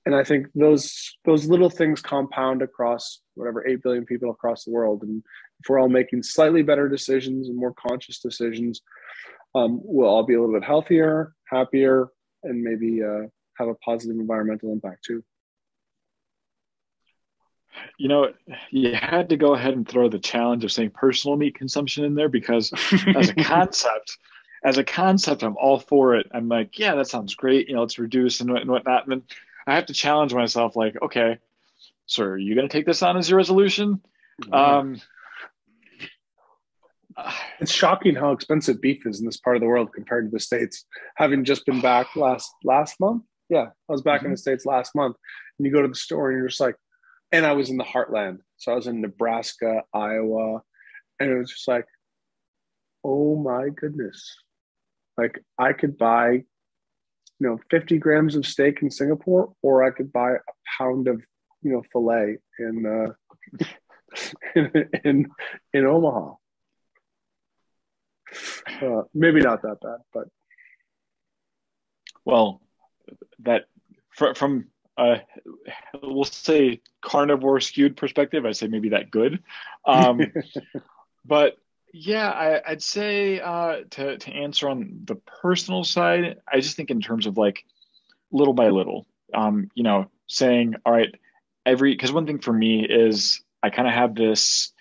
And I think those little things compound across whatever 8 billion people across the world. And if we're all making slightly better decisions and more conscious decisions, we'll all be a little bit healthier, happier, and maybe have a positive environmental impact too. You had to go ahead and throw the challenge of saying personal meat consumption in there, because as a concept, I'm all for it. I'm like, yeah, that sounds great. Let's reduce and whatnot. And then I have to challenge myself, like, okay, so are you going to take this on as your resolution? Mm-hmm. It's shocking how expensive beef is in this part of the world compared to the States. Having just been back last month. Yeah, I was back in the States last month. And you go to the store and you're just like, and I was in the heartland. So I was in Nebraska, Iowa, and it was just like, oh my goodness. Like I could buy, 50 grams of steak in Singapore, or I could buy a pound of, filet in Omaha. Maybe not that bad, but. Well, that from we'll say carnivore skewed perspective, I'd say maybe that good. But yeah, I'd say to answer on the personal side, I just think in terms of like little by little, saying, all right, because one thing for me is I kind of have this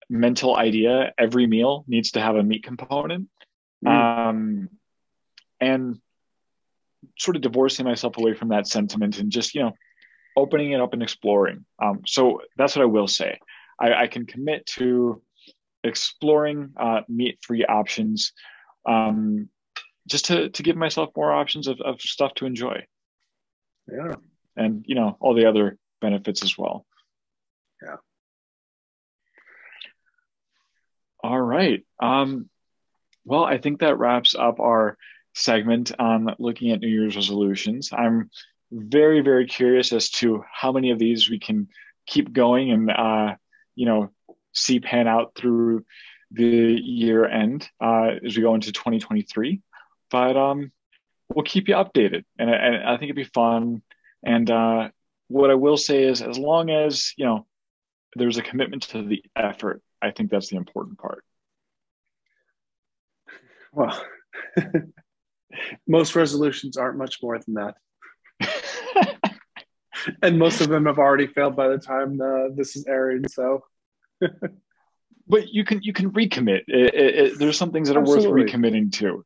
mental idea, every meal needs to have a meat component. And sort of divorcing myself away from that sentiment and just, opening it up and exploring. So that's what I will say. I can commit to exploring meat-free options, just to give myself more options of stuff to enjoy. Yeah. And, all the other benefits as well. Yeah. All right. Well, I think that wraps up our segment on looking at New Year's resolutions. I'm very, very curious as to how many of these we can keep going and, see pan out through the year end as we go into 2023. But we'll keep you updated, and I think it'd be fun. And what I will say is, as long as there's a commitment to the effort, I think that's the important part. Well, most resolutions aren't much more than that. And most of them have already failed by the time this is airing. So, but you can recommit. There's some things that are Absolutely. worth recommitting to.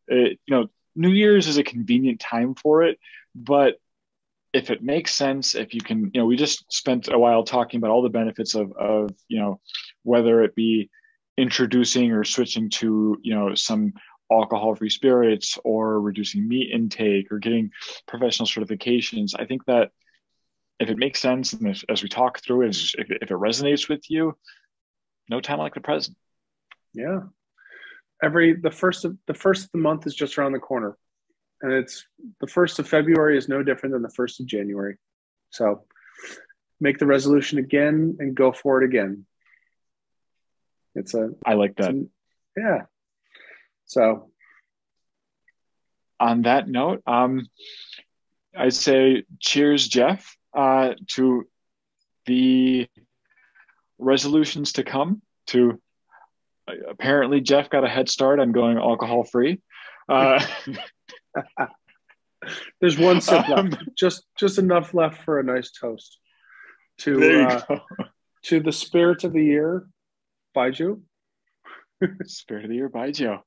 New Year's is a convenient time for it, but if it makes sense, if you can, we just spent a while talking about all the benefits of whether it be introducing or switching to some alcohol-free spirits, or reducing meat intake, or getting professional certifications. I think that if it makes sense, and as we talk through it, if it resonates with you, no time like the present. Yeah. The first of the month is just around the corner. And it's the 1st of February is no different than the 1st of January. So make the resolution again and go for it again. I like that. Yeah. So on that note, I'd say cheers, Jeff, to the resolutions to come. Apparently Jeff got a head start on going alcohol free. There's one sip left, just enough left for a nice toast to the spirit of the year, Baiju. Spirit of the year, Baiju.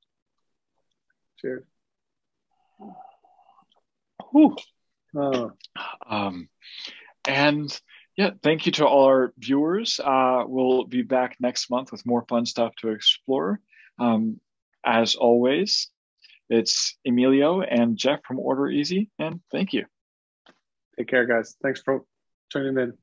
Cheers. And yeah, thank you to all our viewers. We'll be back next month with more fun stuff to explore. as always, it's Emilio and Jeff from OrderEZ, and thank you. Take care, guys. Thanks for tuning in.